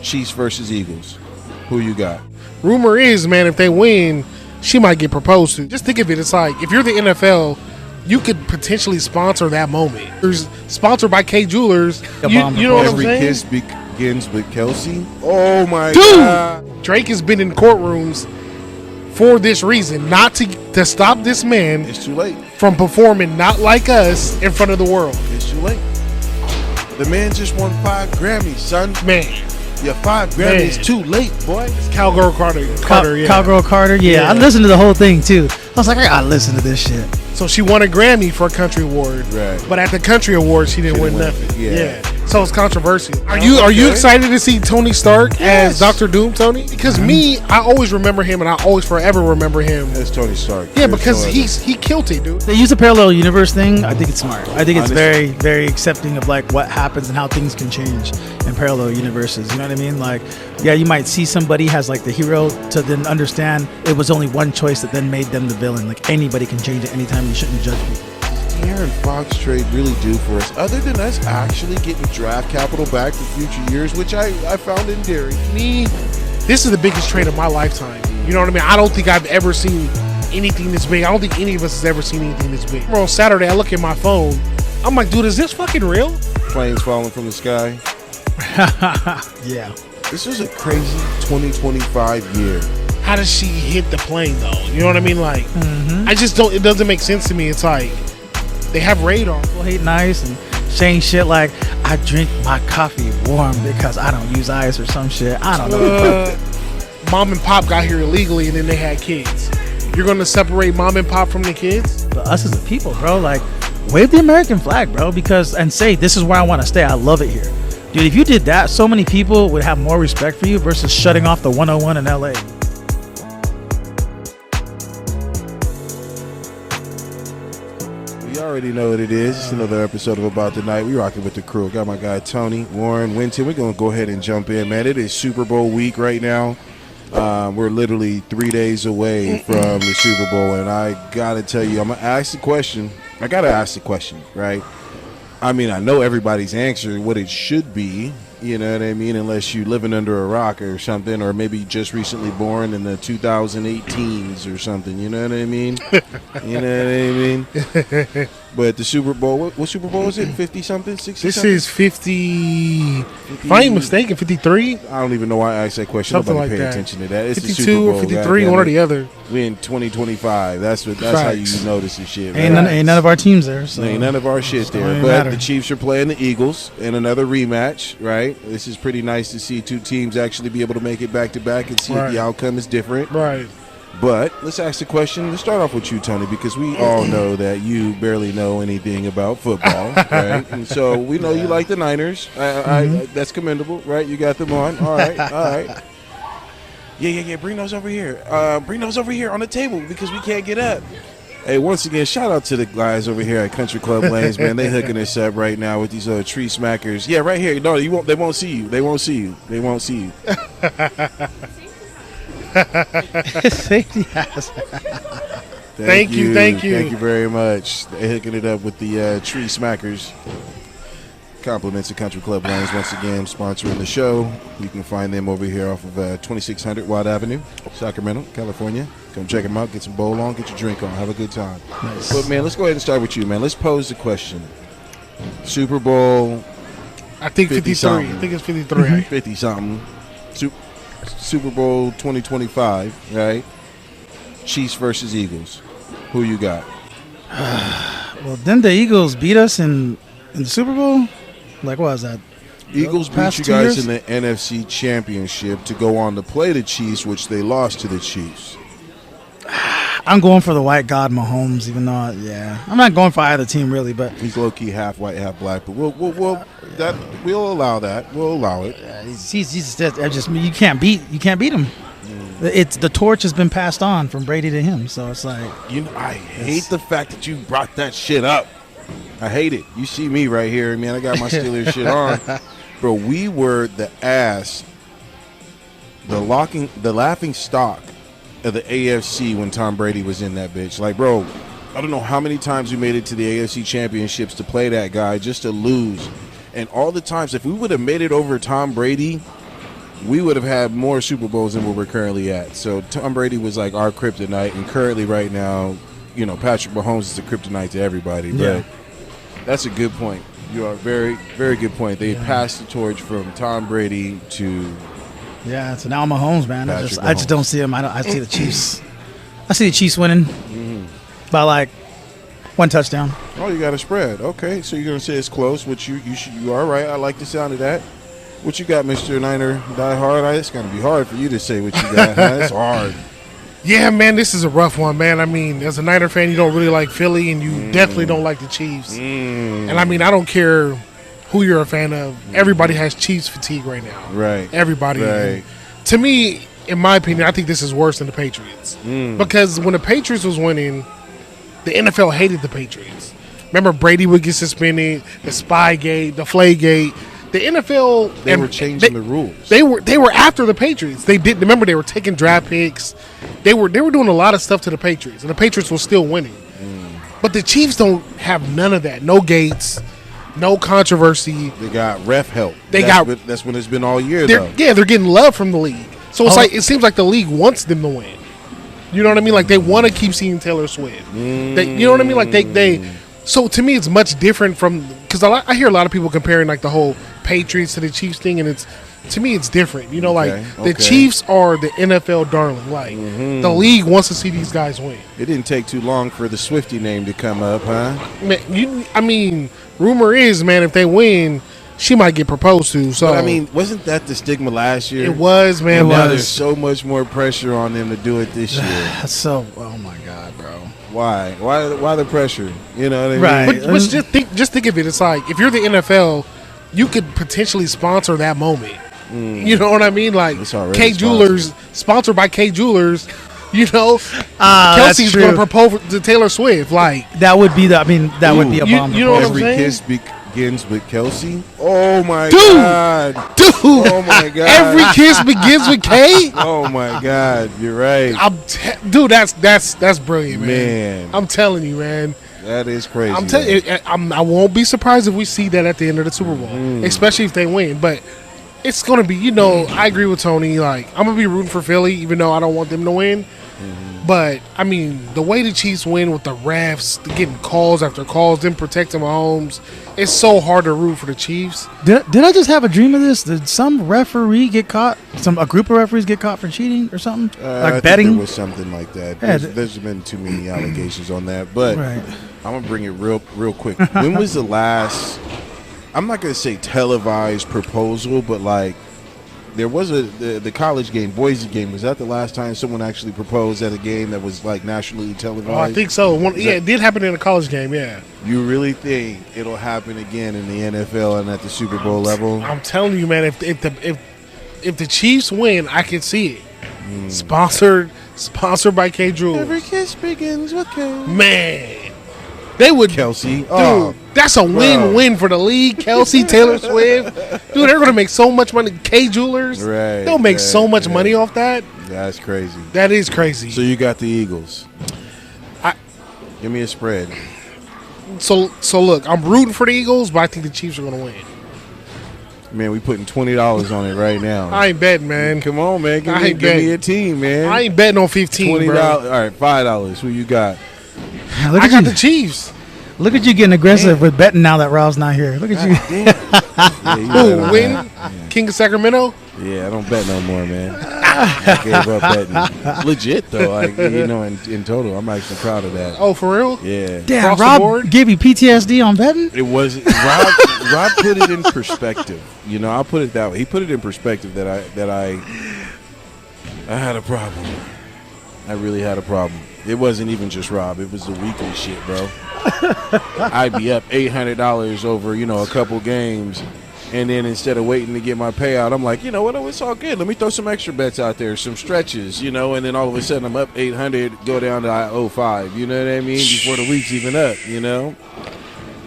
Chiefs versus Eagles. Who you got? Rumor is, man, if they win, she might get proposed to. Just think of it. It's like, if you're the NFL, you could potentially sponsor that moment. There's sponsored by K Jewelers. You know what I'm Every saying? kiss begins with Kelsey. Oh my Dude, God. Drake has been in courtrooms for this reason, not to stop this man It's too late. from performing Not Like Us in front of the world. It's too late. The man just won 5 Grammys, son. Man, Your 5 Grammys too late, boy. Cowgirl Carter, yeah. Cowgirl Carter, yeah. I listened to the whole thing too. I was like, I gotta listen to this shit. So she won a Grammy for a country award, Right. but at the country award, she didn't win nothing. Yeah. So it's controversial. Are you excited to see Tony Stark as Dr. Doom, Tony? Because me, I always remember him, and I always forever remember him. That's Tony Stark. Yeah, because he killed it, dude. They use a parallel universe thing. I think it's smart. I think it's Honestly. very, very accepting of like what happens and how things can change in parallel universes. You know what I mean? Like, yeah, you might see somebody has like the hero to then understand it was only one choice that then made them the villain. Like anybody can change at any time. You shouldn't judge people. Aaron Fox trade really do for us, other than us actually getting draft capital back for future years, which I found endearing. Me, this is the biggest trade of my lifetime. You know what I mean? I don't think I've ever seen anything this big. I don't think any of us has ever seen anything this big. On Saturday, I look at my phone. I'm like, dude, is this fucking real? Planes falling from the sky. Yeah. This was a crazy 2025 year. How does she hit the plane, though? You know what I mean? Like, I just don't, it doesn't make sense to me. It's like, they have radar. People hate nice and saying shit like, I drink my coffee warm because I don't use ice or some shit. I don't know. Mom and pop got here illegally and then they had kids. You're going to separate mom and pop from the kids? But us as a people, bro, like, wave the American flag, bro, and say, this is where I want to stay. I love it here. Dude, if you did that, so many people would have more respect for you versus shutting off the 101 in LA. You already know what it is. It's another episode of About the Night. We rocking with the crew. Got my guy Tony, Warren, Winton. We're going to go ahead and jump in, man. It is Super Bowl week right now. We're literally 3 days away from the Super Bowl, and I got to tell you, I'm going to ask the question. I got to ask the question, right? I mean, I know everybody's answer, what it should be, you know what I mean, unless you're living under a rock or something, or maybe just recently born in the 2018s or something, you know what I mean? You know what I mean? But the Super Bowl, what Super Bowl is it? 50-something? 60-something? This is 50, if I ain't mistaken, 53? I don't even know why I asked that question. Something Nobody like pay that. attention to that. It's 52 the Super Bowl, or 53, goddamn one or it. the other. We in 2025. That's how you Facts. notice this shit. Ain't man. none of our teams there. So. Ain't none of our shit Don't there. even But matter. the Chiefs are playing the Eagles in another rematch, right? This is pretty nice to see two teams actually be able to make it back to back and see if the outcome is different. Right. But let's ask the question. Let's start off with you, Tony, because we all know that you barely know anything about football, right? And so we know you like the Niners. That's commendable, right? You got them on. All right, all right. Yeah. Bring those over here. Bring those over here on the table because we can't get up. Hey, once again, shout out to the guys over here at Country Club Lanes, man. They hooking us up right now with these tree smackers. Yeah, right here. No, you won't. They won't see you. They won't see you. They won't see you. Safety has. Thank you. Thank you very much. They're hooking it up with the tree smackers. Compliments to Country Club Lanes once again, sponsoring the show. You can find them over here off of 2600 Watt Avenue, Sacramento, California. Come check them out, get some bowl on, get your drink on, have a good time. Nice. But man, let's go ahead and start with you, man. Let's pose the question. Super Bowl I think 53. 50-something. I think it's 53. 50 something. Super Bowl 2025, right? Chiefs versus Eagles. Who you got? Well, didn't the Eagles beat us in the Super Bowl? Like, what was that? Eagles beat Past you 2 guys years? in the NFC Championship to go on to play the Chiefs, which they lost to the Chiefs. I'm going for the white god Mahomes, even though, I'm not going for either team really, but He's low key half white, half black, but we'll allow that. We'll allow it. he's just you can't beat him. It's the torch has been passed on from Brady to him, so it's like I hate the fact that you brought that shit up. I hate it. You see me right here, man. I got my Steelers shit on, bro. We were the laughing stock of the AFC when Tom Brady was in that bitch. Like, bro, I don't know how many times we made it to the AFC championships to play that guy just to lose. And all the times, if we would have made it over Tom Brady, we would have had more Super Bowls than where we're currently at. So Tom Brady was like our kryptonite, and currently right now, Patrick Mahomes is a kryptonite to everybody. Yeah. But that's a good point. You are very, very good point. They passed the torch from Tom Brady to So now Mahomes, man. I Patrick just don't see him. I see the Chiefs. I see the Chiefs winning by like 1 touchdown. Oh, you got a spread. Okay, so you're gonna say it's close, which you are right. I like the sound of that. What you got, Mr. Niner Die Hard? It's gonna be hard for you to say what you got. It's hard. Yeah, man, this is a rough one, man. I mean, as a Niner fan, you don't really like Philly, and you definitely don't like the Chiefs. And I mean, I don't care who you're a fan of. Everybody has Chiefs fatigue right now. Right. Everybody. Right. To me, in my opinion, I think this is worse than the Patriots. Because when the Patriots was winning, the NFL hated the Patriots. Remember, Brady would get suspended, the Spygate, the Flaygate. The NFL They were changing the rules. They were after the Patriots. They did. Remember, they were taking draft picks. They were doing a lot of stuff to the Patriots, and the Patriots were still winning. But the Chiefs don't have none of that. No gates, no controversy. They got ref help. That's That's when it's been all year, though. Yeah, they're getting love from the league. So it's like it seems like the league wants them to win. You know what I mean? Like they want to keep seeing Taylor Swift. You know what I mean? Like they. So to me, it's much different from because I hear a lot of people comparing like the whole Patriots to the Chiefs thing, and to me it's different. You know, the Chiefs are the NFL darling. Like the league wants to see these guys win. It didn't take too long for the Swiftie name to come up, huh? Man, rumor is, man, if they win, she might get proposed to. So but I mean, wasn't that the stigma last year? It was, man. Now there's so much more pressure on them to do it this year. Oh my God, bro. Why? Why the pressure? You know what I mean? Right. But just think of it. It's like if you're the NFL, you could potentially sponsor that moment. You know what I mean? Like K Jewelers, sponsored by K Jewelers. You know, Kelsey's going to propose to Taylor Swift. Like that would be that would be a bomb. You know what I'm Every saying? kiss begins with Kelsey. Oh my God, dude! Oh my God! Every kiss begins with K. Oh my God, you're right. Dude, that's brilliant, man. I'm telling you, man. That is crazy. I'm telling you, I won't be surprised if we see that at the end of the Super Bowl, especially if they win. But it's going to be, I agree with Tony. Like, I'm going to be rooting for Philly, even though I don't want them to win. But, I mean, the way the Chiefs win with the refs, getting calls after calls, them protecting Mahomes, it's so hard to root for the Chiefs. Did I just have a dream of this? Did some referee get caught? A group of referees get caught for cheating or something? I betting? think there was something like that. There's been too many allegations on that. But I'm going to bring it real quick. When was the last, I'm not going to say televised proposal, but like, there was the college game, Boise game. Was that the last time someone actually proposed at a game that was like nationally televised? Oh, I think so. It did happen in a college game. Yeah. You really think it'll happen again in the NFL and at the Super Bowl level? I'm telling you, man. If the Chiefs win, I can see it. Sponsored by K Jewels. Every kiss begins with K. Man. They would, Kelsey. Dude, that's a win-win for the league. Kelsey, Taylor Swift. Dude, they're going to make so much money. K Jewelers. Right. They'll make so much money off that. That's crazy. That is crazy. So you got the Eagles. Give me a spread. So look, I'm rooting for the Eagles, but I think the Chiefs are going to win. Man, we putting $20 on it right now. I ain't betting, man. Come on, man. Give me a team, man. I ain't betting on 15, $20. bro. All right, $5. Who you got? I got the Chiefs. Look at you getting aggressive with betting now that Rob's not here. Look at you. Who, win? King of Sacramento? Yeah, I don't bet no more, man. I gave up betting. Legit, though. In total, I'm actually proud of that. Oh, for real? Yeah. Damn, Rob gave you PTSD on betting? It was Rob put it in perspective. I'll put it that way. He put it in perspective that I had a problem. I really had a problem. It wasn't even just Rob. It was the weekly shit, bro. I'd be up $800 over, a couple games, and then instead of waiting to get my payout, I'm like, you know what? Oh, it's all good. Let me throw some extra bets out there, some stretches, and then all of a sudden I'm up 800, go down to 05. You know what I mean? Before the week's even up.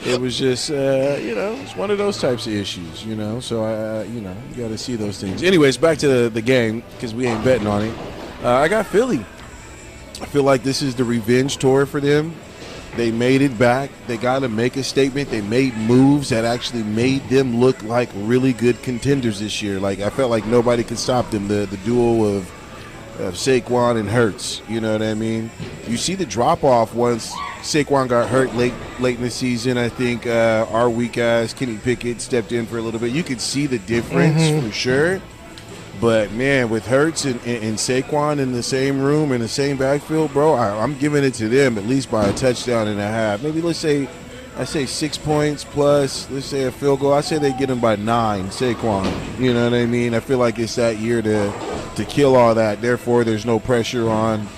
It was just, it's one of those types of issues. So you got to see those things. Anyways, back to the game because we ain't betting on it. I got Philly. I feel like this is the revenge tour for them. They made it back. They got to make a statement. They made moves that actually made them look like really good contenders this year. Like, I felt like nobody could stop them. The duo of Saquon and Hurts. You know what I mean? You see the drop off once Saquon got hurt late in the season. I think our weak ass Kenny Pickett stepped in for a little bit. You could see the difference for sure. But man, with Hurts and Saquon in the same room in the same backfield, bro, I'm giving it to them at least by a touchdown and a half. Maybe I say 6 points plus. Let's say a field goal. I say they get them by 9. Saquon. You know what I mean? I feel like it's that year to kill all that. Therefore, there's no pressure on,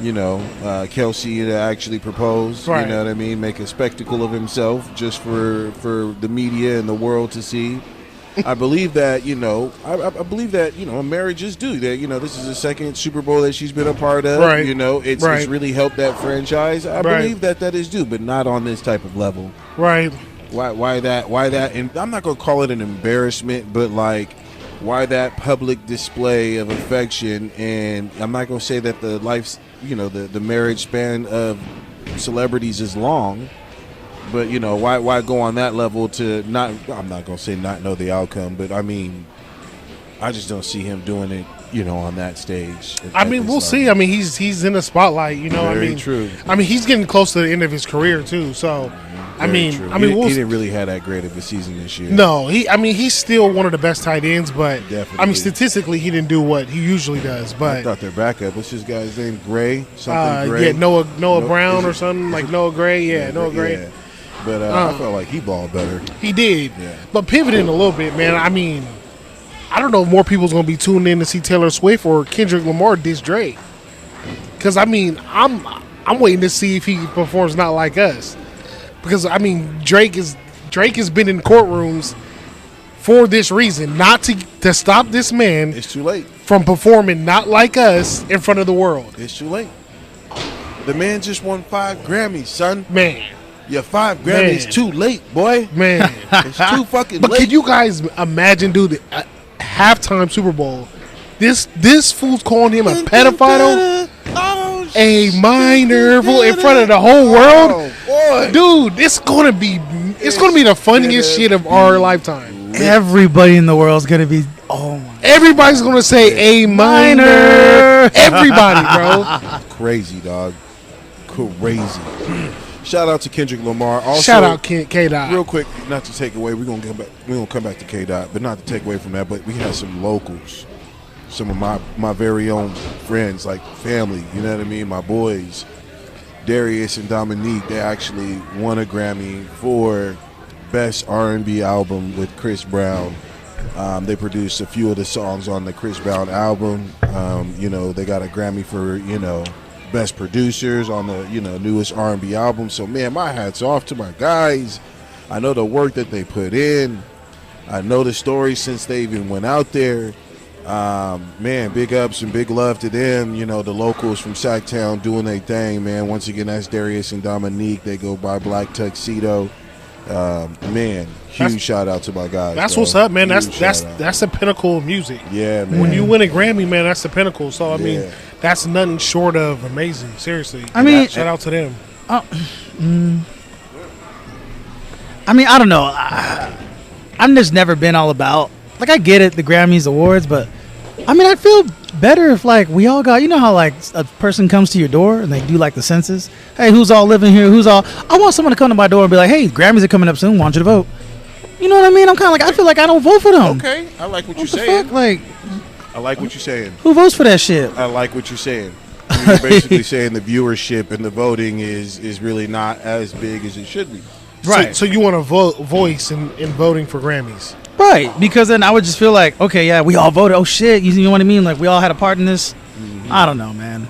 Kelsey to actually propose. Right. You know what I mean? Make a spectacle of himself just for the media and the world to see. I believe that, I believe that, marriages do that. This is the second Super Bowl that she's been a part of. Right. It's really helped that franchise. I believe that is due, but not on this type of level. Right. Why that? And I'm not going to call it an embarrassment, but like, why that public display of affection? And I'm not going to say that the the marriage span of celebrities is long. But, why go on that level to not – I'm not going to say not know the outcome, but, I mean, I just don't see him doing it, on that stage. We'll see. I mean, he's in the spotlight, Very true. I mean, he's getting close to the end of his career, too. So, Very true. He didn't really have that great of a season this year. No, he's still one of the best tight ends, but, Definitely. I mean, statistically, he didn't do what he usually does. But I thought their backup, what's this guy's name? Gray? Something Gray? Yeah, Noah Brown or something, like Noah Gray. Yeah, Noah Gray. Yeah. But I felt like he balled better. He did. Yeah. But pivoting a little bit, man, I mean, I don't know if more people's going to be tuned in to see Taylor Swift or Kendricklamar diss Drake. Because, I mean, I'm waiting to see if he performs Not Like Us. Because, I mean, Drake has been in courtrooms for this reason, not to stop this man. It's too late. From performing Not Like Us in front of the world. It's too late. The man just won 5 Grammys, son. Man. Your 5 Grammys too late, boy. Man. It's too fucking but late. Can you guys imagine, dude, halftime Super Bowl, this fool's calling him a pedophile? Oh, a minor fool in front of the whole world? Oh, boy. Dude, it's gonna be the funniest shit of our lifetime. Everybody in the world's gonna be. Oh my! Everybody's gonna say a minor. Everybody, bro. Crazy, dog. Crazy. Shout out to Kendricklamar. Also, shout out K-Dot. Real quick, not to take away, we're gonna come back to K-Dot, but not to take away from that. But we had some locals, some of my very own friends, like family. You know what I mean? My boys, Darius and Dominique. They actually won a Grammy for Best R&B Album with Chris Brown. They produced a few of the songs on the Chris Brown album. They got a Grammy for Best Producers on the newest R&B album. So man, my hat's off to my guys. I know the work that they put in. I know the story since they even went out there. Man, big ups and big love to them. The locals from Sacktown doing their thing, man. Once again, that's Darius and Dominique. They go by Black Tuxedo. Man, huge shout out to my guys. That's bro. what's up, man. Huge That's the pinnacle of music. Yeah, man. When you win a Grammy, man, that's the pinnacle. So I mean, that's nothing short of amazing. Seriously. I mean, shout out to them. I mean, I don't know. I'm just never been all about. Like, I get it, the Grammys awards, but I mean, I feel better if like we all got. You know how like a person comes to your door and they do like the census. Hey, who's all living here? I want someone to come to my door and be like, hey, Grammys are coming up soon. Want you to vote. You know what I mean? I'm kind of like, I feel like I don't vote for them. Okay, I like what you're the saying. fuck? Like, I like what you're saying. who votes for that shit? I like what you're saying. You're basically saying the viewership and the voting is really not as big as it should be. Right. So you want a voice in voting for Grammys? Right, because then I would just feel like, okay, yeah, we all voted. Oh shit, you know what I mean? Like we all had a part in this. Mm-hmm. I don't know, man.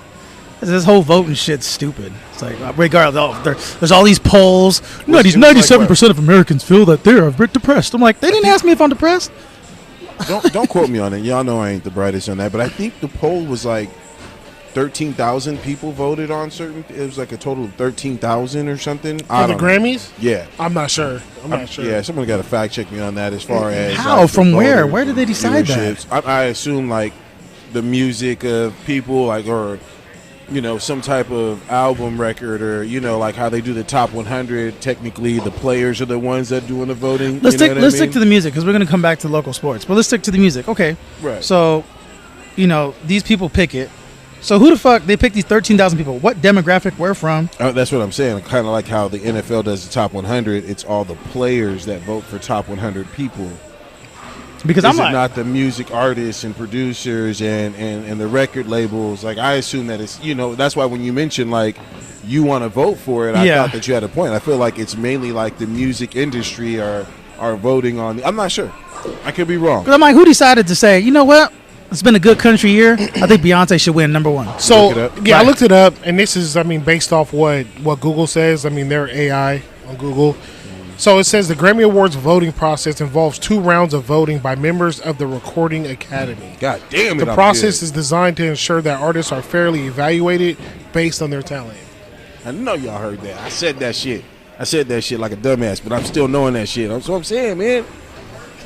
This whole voting shit's stupid. It's like, regardless, there's all these polls. 97% of Americans feel that they're a bit depressed. I'm like, they didn't ask me if I'm depressed. Don't quote me on it. Y'all know I ain't the brightest on that, but I think the poll was like 13,000 people voted on certain. It was like a total of 13,000 or something. For the Grammys? Yeah. I'm not sure. Yeah, someone got to fact check me on that as far as how, like, from where? Where did they decide that? I assume like the music of people, like, or some type of album record, or like how they do the top 100. Technically, the players are the ones that doing the voting. Let's stick to the music, because we're going to come back to local sports. But let's stick to the music. Okay. Right. So, these people pick it. So who the fuck, they pick these 13,000 people? What demographic where from? That's what I'm saying. Kind of like how the NFL does the top 100. It's all the players that vote for top 100 people. Because Is it not the music artists and producers and the record labels? Like, I assume that it's, that's why when you mentioned, like, you want to vote for it, I thought that you had a point. I feel like it's mainly like the music industry are voting on. I'm not sure. I could be wrong. Because I'm like, who decided to say, you know what? It's been a good country year. I think Beyonce should win #1. So, I looked it up, and this is, based off what Google says. They're AI on Google. So it says the Grammy Awards voting process involves 2 rounds of voting by members of the Recording Academy. God damn it. The process is designed to ensure that artists are fairly evaluated based on their talent. I know y'all heard that. I said that shit like a dumbass, but I'm still knowing that shit. That's what I'm saying, man.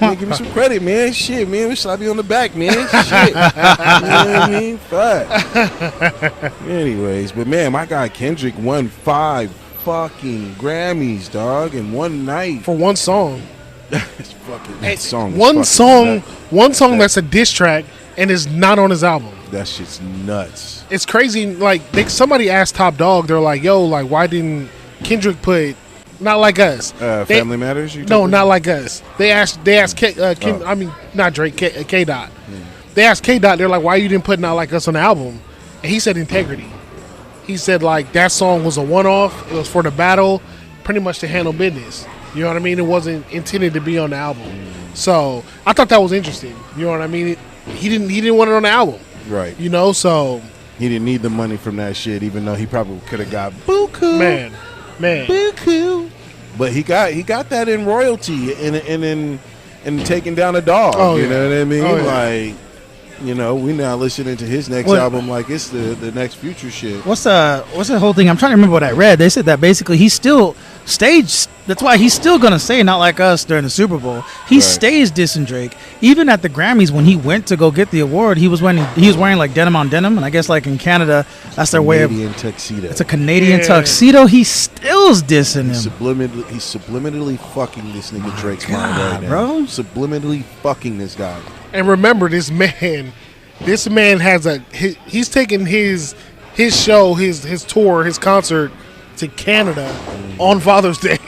Man, give me some credit, man. Shit, man. We should be on the back, man. Shit. You know what I mean? Fuck. Anyways, but man, my guy Kendrick won 5 fucking Grammys, dog, in one night for one song. It's fucking that song. One song that's a diss track and is not on his album. That shit's nuts. It's crazy. Like somebody asked Top Dog, they're like, "Yo, like, why didn't Kendrick put Not Like Us?" Family Matters. No, Not Like Us. They asked not Drake, K Dot. They asked K Dot. They're like, "Why you didn't put Not Like Us on the album?" And he said integrity. He said, like, that song was a one-off. It was for the battle, pretty much to handle business. You know what I mean? It wasn't intended to be on the album. So I thought that was interesting. You know what I mean? He didn't want it on the album. Right. So he didn't need the money from that shit, even though he probably could have got buku. Man. Buku. But he got that in royalty and in taking down a dog. Oh, you yeah. know what I mean? Oh, yeah. Like, we now listening to his next album like it's the next Future shit. What's the whole thing? I'm trying to remember what I read. They said that basically he still staged. That's why he's still gonna say Not Like Us during the Super Bowl. He stays dissing Drake. Even at the Grammys, when he went to go get the award, he was wearing like denim on denim, and I guess like in Canada, that's their way of Canadian tuxedo. It's a Canadian tuxedo. He still's dissing him. He's subliminally fucking this nigga Drake's mind right now, bro. Subliminally fucking this guy. And remember, this man has he's taking his show, his tour, his concert to Canada on Father's Day.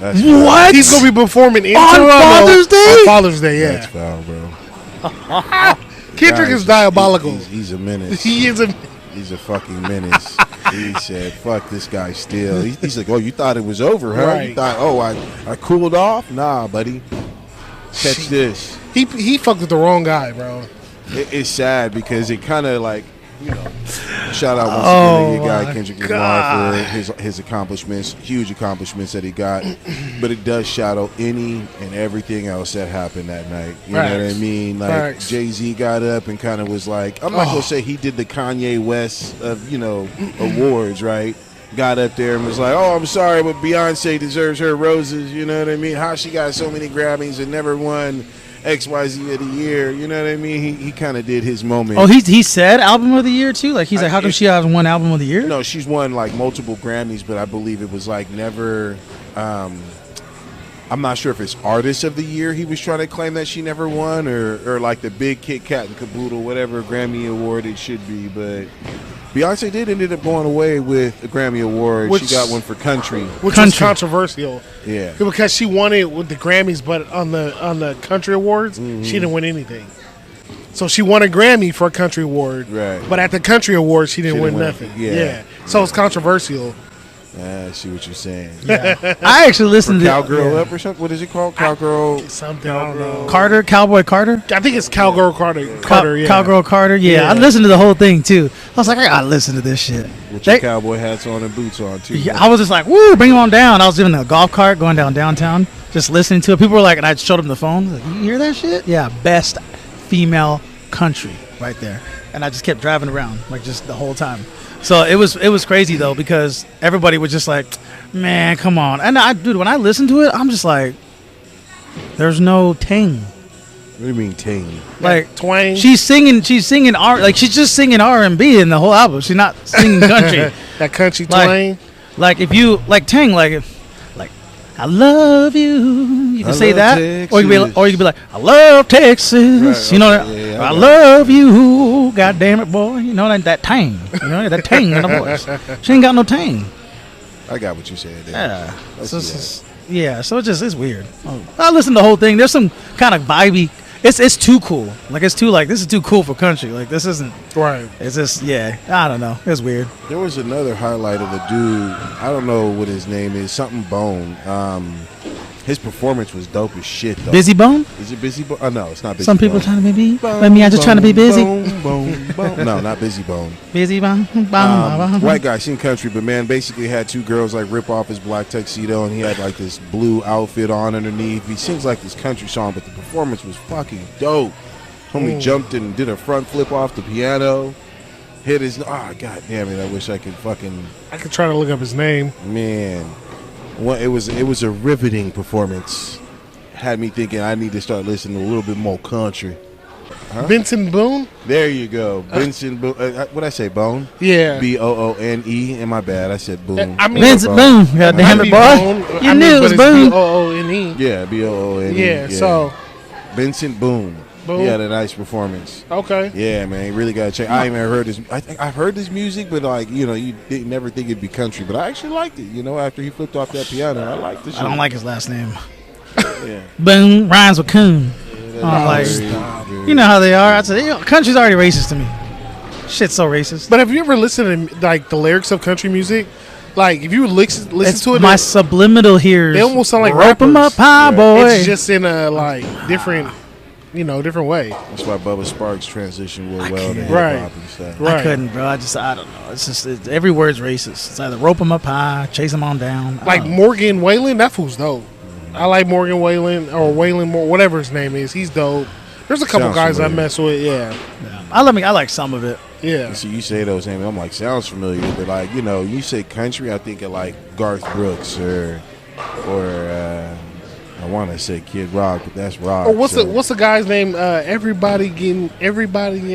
That's what? He's gonna be performing in on Toronto Father's Day. On Father's Day, yeah. That's foul, bro. Kendrick is diabolical. He's a menace. He's a fucking menace. He said, "Fuck this guy." Still, he's like, "Oh, you thought it was over, huh? Right. You thought, I cooled off? Nah, buddy. Catch this." He fucked with the wrong guy, bro. It's sad because it kind of like, shout out once again to your guy Kendricklamar for his accomplishments, huge accomplishments that he got. But it does shadow any and everything else that happened that night. You know what I mean? Like Jay-Z got up and kind of was like, I'm not gonna say he did the Kanye West of awards, right? Got up there and was like, "Oh, I'm sorry, but Beyonce deserves her roses." You know what I mean? How she got so many Grammys and never won XYZ of the year, you know what I mean? He kind of did his moment. Oh, he said album of the year too? Like he's like, how come she hasn't won album of the year? No, she's won like multiple Grammys, but I believe it was like never. I'm not sure if it's artist of the year he was trying to claim that she never won, or like the big Kit Kat and Caboodle, whatever Grammy award it should be. But Beyonce did ended up going away with a Grammy award. She got one for country, which was controversial. Yeah, because she won it with the Grammys, but on the country awards, she didn't win anything. So she won a Grammy for a country award, right? But at the country awards, she didn't win nothing. Yeah. So it's controversial. I see what you're saying. Yeah. I actually listened to Cowgirl Up or something. What is it called? Cowgirl something. I don't know. Cowboy Carter. I think it's Cowgirl Carter. Yeah. Cowgirl Carter. Yeah, I listened to the whole thing too. I was like, I gotta listen to this shit. With your cowboy hats on and boots on too. Yeah, I was just like, woo, bring him on down. I was in a golf cart going downtown, just listening to it. People were like, and I showed them the phone. Like, you hear that shit? Yeah, best female country right there. And I just kept driving around like just the whole time. So it was crazy though, because everybody was just like, man, come on. And dude, when I listen to it, I'm just like, there's no ting. What do you mean ting? Like twang. She's singing like she's just singing R&B in the whole album. She's not singing country. That country Like- twang. Like if you like Tang, like I love you. You can I say love that, or you could be like I love Texas. Right, you know okay, that. yeah, I I love you. God damn it, boy. You know that tang. You know that tang in the voice. She ain't got no tang. I got what you said there. Yeah. Let's So see it's yeah. So it's weird. I listened to the whole thing. There's some kind of vibey. It's too cool. Like it's too like this is too cool for country. Like this isn't. Right. It's just yeah. I don't know. It's weird. There was another highlight of a dude. I don't know what his name is. Something Bone. His performance was dope as shit, though. Busy Bone. Is it Busy Bone? Oh, no, it's not Busy Some Bone. people trying to be Bone, but me, I just trying to be busy. Bone. No, not Busy Bone. Busy Bone. White guy, seen country, but man, basically had two girls like rip off his black tuxedo, and he had like this blue outfit on underneath. He sings like this country song, but the performance was fucking dope. Homie jumped and did a front flip off the piano. Hit his. Ah, god damn it! I wish I could fucking. I could try to look up his name. Man, it was a riveting performance. Had me thinking I need to start listening to a little bit more country. Huh? Benson Boone. There you go, Benson Boone. What I say, Bone? Yeah. Boone. And my bad, I said Boone. I mean, Vincent Boone. God damn it, boy. You knew it was Boone. Boone. Yeah, Boone. Yeah. So Benson Boone. Boone. He had a nice performance. Okay. Yeah, man, you really gotta check. I ain't even heard his. I think I've heard this music, but like you didn't never think it'd be country. But I actually liked it. After he flipped off that piano, I liked the shit. I don't like his last name. Yeah. Boone rhymes with coon. I'm like, Very- you know how they are. I said, country's already racist to me. Shit's so racist. But have you ever listened to like the lyrics of country music? Like if you listen It's to it, my subliminal hears. they almost sound like rope 'em rappers. up high, boy. It's just in a like different, different way. That's why Bubba Sparks transitioned real well to can't. hip Right. hop and stuff. Right. I couldn't, bro. I don't know. It's just every word's racist. It's either rope 'em up high, chase 'em on down. Like Morgan Whalen, that fool's dope. I like Morgan Whalen or Whalen Moore, whatever his name is. He's dope. There's a couple Sounds guys familiar. I mess with. Yeah, I like some of it. yeah. See, you say those names, I'm like, sounds familiar, but like, you say country, I think of like Garth Brooks or I want to say Kid Rock, but that's rock. Or what's so. the guy's name? Everybody in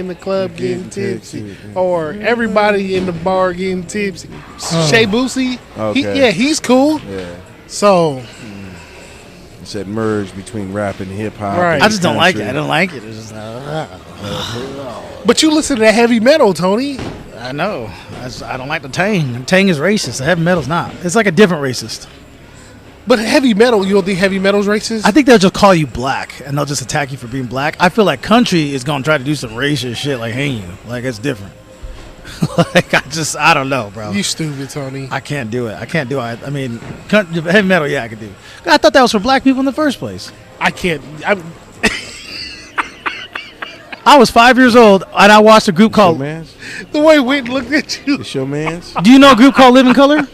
the club getting tipsy, or everybody in the bar getting tipsy. Shea Boosie. Okay. He's cool. Yeah, So it's that merge between rap and hip hop. Right. I just don't like it. country. I don't like it. It's just, but you listen to that heavy metal, Tony. I know. I don't like the Tang. Tang is racist. The heavy metal's not. It's like a different racist. But heavy metal, you don't think heavy metal's racist? I think they'll just call you black and they'll just attack you for being black. I feel like country is gonna try to do some racist shit, like hang you. Like it's different. Like I don't know, bro. You stupid, Tony. I can't do it. I mean, heavy metal, yeah, I could do. I thought that was for black people in the first place. I can't. I was 5 years old and I watched a group It's your called. man's? The way Whit looked at you. It's your man's? Do you know a group called Living Color?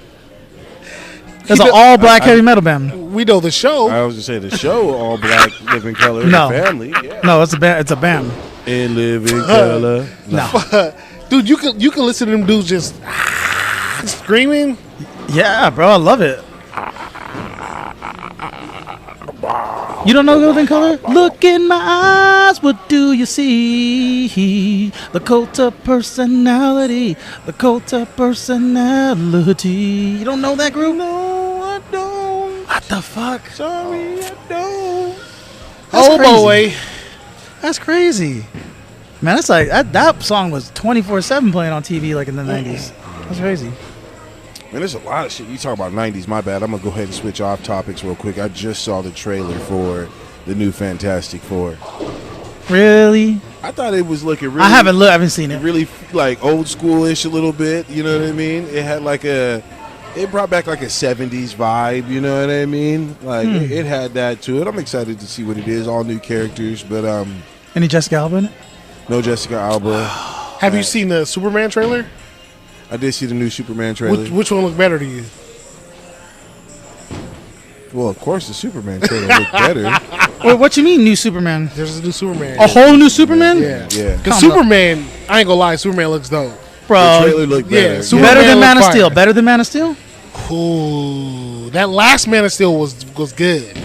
It's an all black heavy metal band. We know the show. I was going to say the show, All Black, Living Color, No. the family. Yeah. No, it's a band. It's a band. In Living Color. No. Dude, you can listen to them dudes just screaming. Yeah, bro, I love it. You don't know Living Color? Look in my eyes, what do you see? The cult of personality. The cult of personality. You don't know that group? No, I don't. What the fuck? Sorry, I don't. That's Oh crazy. boy. That's crazy. Man, that's like, that song was 24/7 playing on TV like in the 90s. That's crazy. Man, there's a lot of shit. You talk about 90s, my bad. I'm going to go ahead and switch off topics real quick. I just saw the trailer for the new Fantastic Four. Really? I thought it was looking really... I haven't seen it. Really, like, old school-ish a little bit, you know what I mean? It had like it brought back like a 70s vibe, you know what I mean? Like, it had that to it. I'm excited to see what it is. All new characters, but Any Jessica Alba in it? no Jessica Alba. Have you seen the Superman trailer? I did see the new Superman trailer. Which one looked better to you? Well, of course, the Superman trailer looked better. Well, what you mean, new Superman? There's a new Superman. A whole new Superman? Yeah. Yeah. Because Come Superman, I ain't gonna lie, Superman looks dope. The Bro, trailer looked yeah, better. Superman better than looked Man of fire. Steel. Better than Man of Steel? Ooh, that last Man of Steel was good.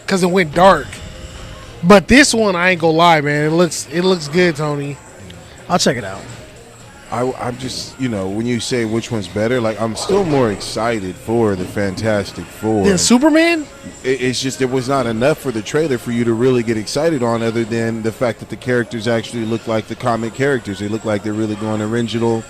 Because it went dark. But this one, I ain't gonna lie, man. It looks good, Tony. I'll check it out. I'm just, when you say which one's better, like I'm still more excited for the Fantastic Four. Then Superman? It's just it was not enough for the trailer for you to really get excited on, other than the fact that the characters actually look like the comic characters. They look like they're really going original.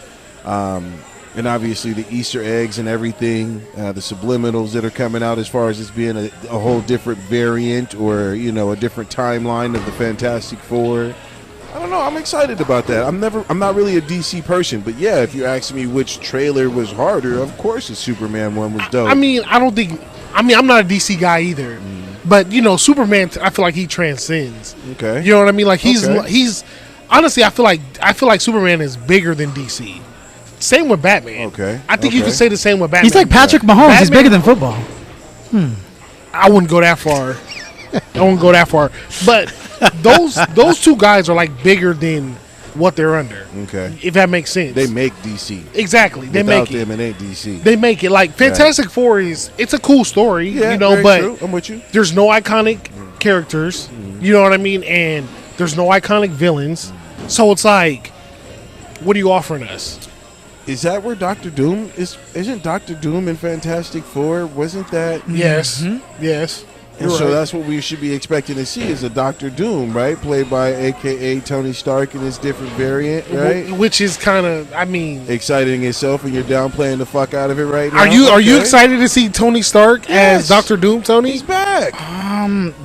And obviously the Easter eggs and everything, the subliminals that are coming out as far as this being a whole different variant or, a different timeline of the Fantastic Four. I don't know. I'm excited about that. I'm not really a DC person, but yeah, if you ask me which trailer was harder, of course the Superman one was dope. I'm not a DC guy either. But, Superman, I feel like he transcends. Okay. You know what I mean? Like he's honestly, I feel like Superman is bigger than DC. Same with Batman. Okay. I think you could say the same with Batman. He's like Patrick Mahomes. He's bigger than football. I wouldn't go that far. But those two guys are like bigger than what they're under. Okay. If that makes sense. They make DC. Exactly. They Without make it. them, it ain't DC. They make it. Like Fantastic Four it's a cool story, Yeah, but very true. I'm with you. there's no iconic characters. You know what I mean? And there's no iconic villains. So it's like, what are you offering us? Is that where Doctor Doom is? Isn't Doctor Doom in Fantastic Four? Wasn't that? Yes. Yes. And You're so right. that's what we should be expecting to see is a Doctor Doom, right? Played by AKA Tony Stark in his different variant, right? Which is kind of, Exciting itself, and you're downplaying the fuck out of it right now. Are you Okay. excited to see Tony Stark Yes. as Doctor Doom, Tony? He's back.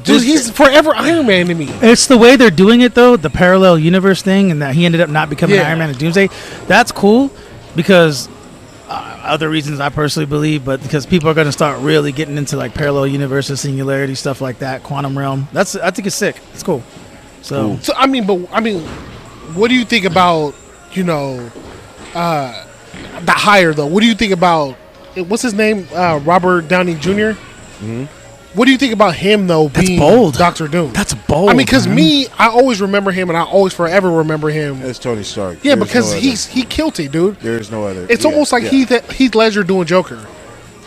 Dude, he's forever Iron Man to me. It's the way they're doing it, though, the parallel universe thing, and that he ended up not becoming Yeah. Iron Man and Doomsday. That's cool because other reasons I personally believe, but because people are going to start really getting into like parallel universes, singularity, stuff like that, quantum realm. I think it's sick. It's cool. So, Cool. So what do you think about the hire though? What do you think about what's his name? Robert Downey Jr. What do you think about him though? That's being bold. Doctor Doom. That's bold. I mean, because man. I always remember him, and I always forever remember him. That's Tony Stark. Yeah, There's because no other. he killed it, dude. There's no other. It's Yeah, almost like yeah. Heath Ledger doing Joker.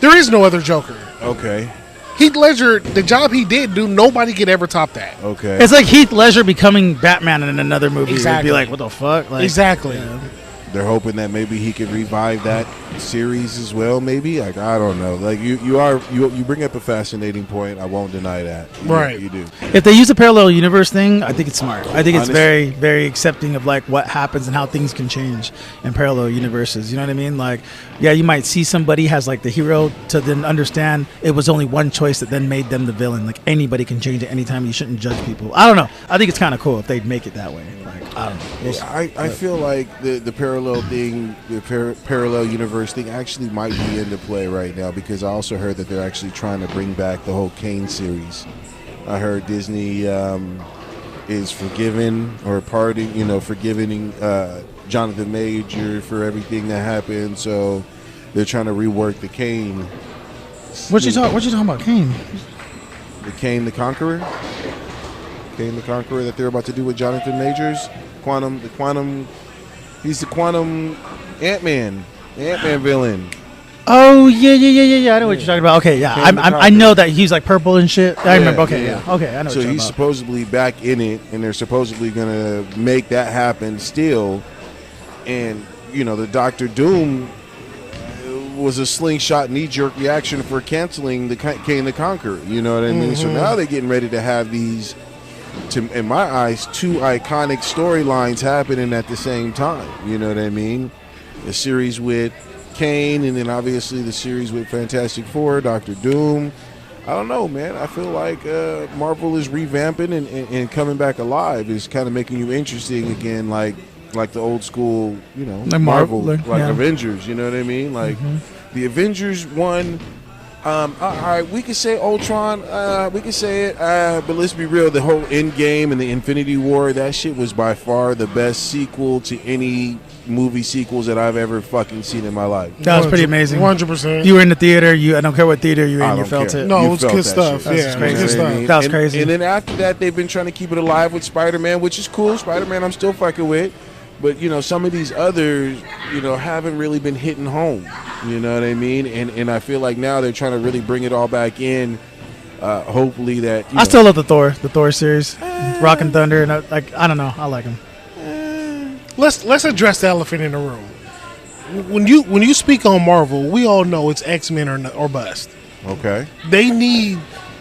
There is no other Joker. Okay. Heath Ledger, the job he did, dude, nobody could ever top that. Okay. It's like Heath Ledger becoming Batman in another movie. Exactly. You'd be like, what the fuck? Like, Exactly. They're hoping that maybe he could revive that series as well. Maybe I don't know. Like you bring up a fascinating point. I won't deny that. Right. You do. If they use a parallel universe thing, I think it's smart. I think it's Honestly. very, very accepting of like what happens and how things can change in parallel universes. You know what I mean? Like, yeah, you might see somebody has like the hero to then understand it was only one choice that then made them the villain. Like anybody can change at any time. You shouldn't judge people. I don't know. I think it's kind of cool if they'd make it that way. Like, I don't know. We'll see. I feel like the parallel thing, the parallel universe thing, actually might be into play right now because I also heard that they're actually trying to bring back the whole Kane series. I heard Disney is forgiving Jonathan Major for everything that happened, so they're trying to rework the Kane. What you talking about, Kane? The Kane the Conqueror. Kane the Conqueror that they're about to do with Jonathan Majors. He's the quantum Ant-Man villain. Oh yeah. I know what you're talking about. Okay, yeah, Kane the I know that he's like purple and shit. I remember. Okay, yeah. yeah. Okay, I know. So what you're he's talking supposedly back in it, and they're supposedly gonna make that happen still. And the Doctor Doom was a slingshot knee-jerk reaction for canceling the Kane the Conqueror. You know what I mean? So now they're getting ready to have these, in my eyes, two iconic storylines happening at the same time. You know what I mean? The series with Kane, and then obviously the series with Fantastic Four, Doctor Doom. I don't know, man. I feel like Marvel is revamping and coming back alive. It's kind of making you interesting again, like the old school, Like Marvel, Marvel, like yeah. Avengers. You know what I mean? Like the Avengers one. All right, we could say Ultron, we could say it, but let's be real. The whole Endgame and the Infinity War, that shit was by far the best sequel to any movie sequels that I've ever fucking seen in my life. That was pretty amazing. 100%. You were in the theater. I don't care what theater you're I in. You don't felt care. it. No, You it was felt good that stuff. shit. Yeah, That's it was crazy. good You know what I stuff. mean? That was And- crazy. And then after that, they've been trying to keep it alive with Spider-Man, which is cool. Spider-Man, I'm still fucking with. But, some of these others, haven't really been hitting home. You know what I mean? And I feel like now they're trying to really bring it all back in hopefully that I still love the Thor series, Rock and Thunder, and I don't know, I like them. Let's address the elephant in the room. When you speak on Marvel, we all know it's X-Men or bust. Okay. They need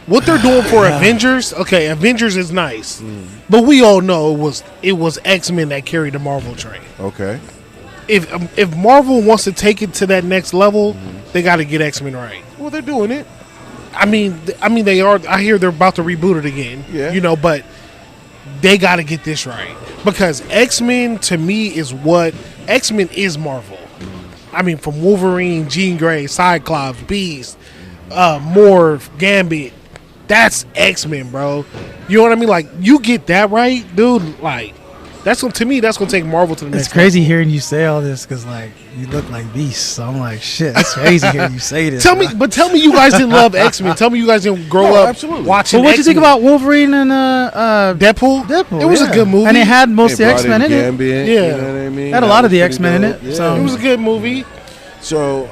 what they're doing for Avengers. Okay, Avengers is nice, but we all know it was X-Men that carried the Marvel train. Okay. If Marvel wants to take it to that next level, they got to get X-Men right. Well, they're doing it. I mean, they are. I hear they're about to reboot it again. Yeah. But they got to get this right because X-Men to me is what X-Men is Marvel. I mean, from Wolverine, Jean Grey, Cyclops, Beast, Morph, Gambit. That's X-Men, bro. You know what I mean? Like, you get that right, dude. Like, that's gonna take Marvel to the next. It's crazy level. hearing you say all this because like you look like Beast. So I'm like, shit. It's crazy hearing you say this. Tell me you guys didn't love X-Men. Tell me you guys didn't grow up absolutely. watching. But what'd you think X-Men. about Wolverine and Deadpool? Deadpool. It was a good movie, and it had most of the Brought X-Men in it. Gambit, Yeah. You know what I mean? Had a That lot of was the pretty X-Men in dope. it, Yeah. so- It was a good movie. So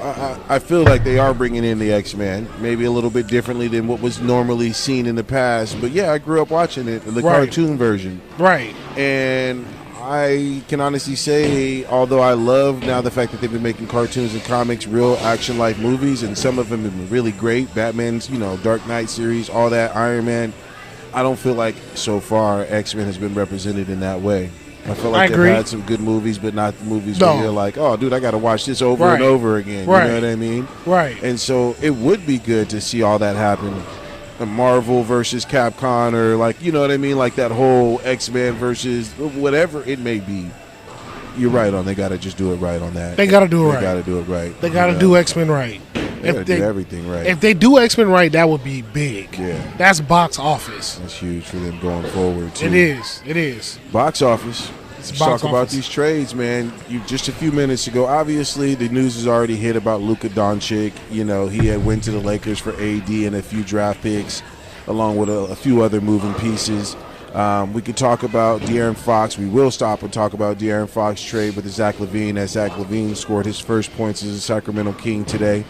I feel like they are bringing in the X-Men, maybe a little bit differently than what was normally seen in the past. But yeah, I grew up watching it, the Right. cartoon version. Right. And I can honestly say, although I love now the fact that they've been making cartoons and comics, real action-like movies, and some of them have been really great. Batman's, Dark Knight series, all that, Iron Man. I don't feel like so far X-Men has been represented in that way. I feel like I they've agree. had some good movies, but not the movies No. where you're like, oh, dude, I got to watch this over Right. and over again. Right. You know what I mean? Right. And so it would be good to see all that happen. A Marvel versus Capcom, or like, you know what I mean? Like that whole X-Men versus whatever it may be. You're right on. They got to just do it right on that. They gotta do it right. They got to do it right. They got to do X-Men right. They got to do everything right. If they do X-Men right, that would be big. Yeah. That's box office. That's huge for them going forward, too. It is. It is. Box office. Let's box talk about office. these trades, man. Just a few minutes ago, obviously, the news has already hit about Luka Doncic. He had went to the Lakers for AD and a few draft picks, along with a few other moving pieces. We could talk about De'Aaron Fox. We will stop and talk about De'Aaron Fox trade with Zach LaVine, as Zach LaVine scored his first points as a Sacramento King today,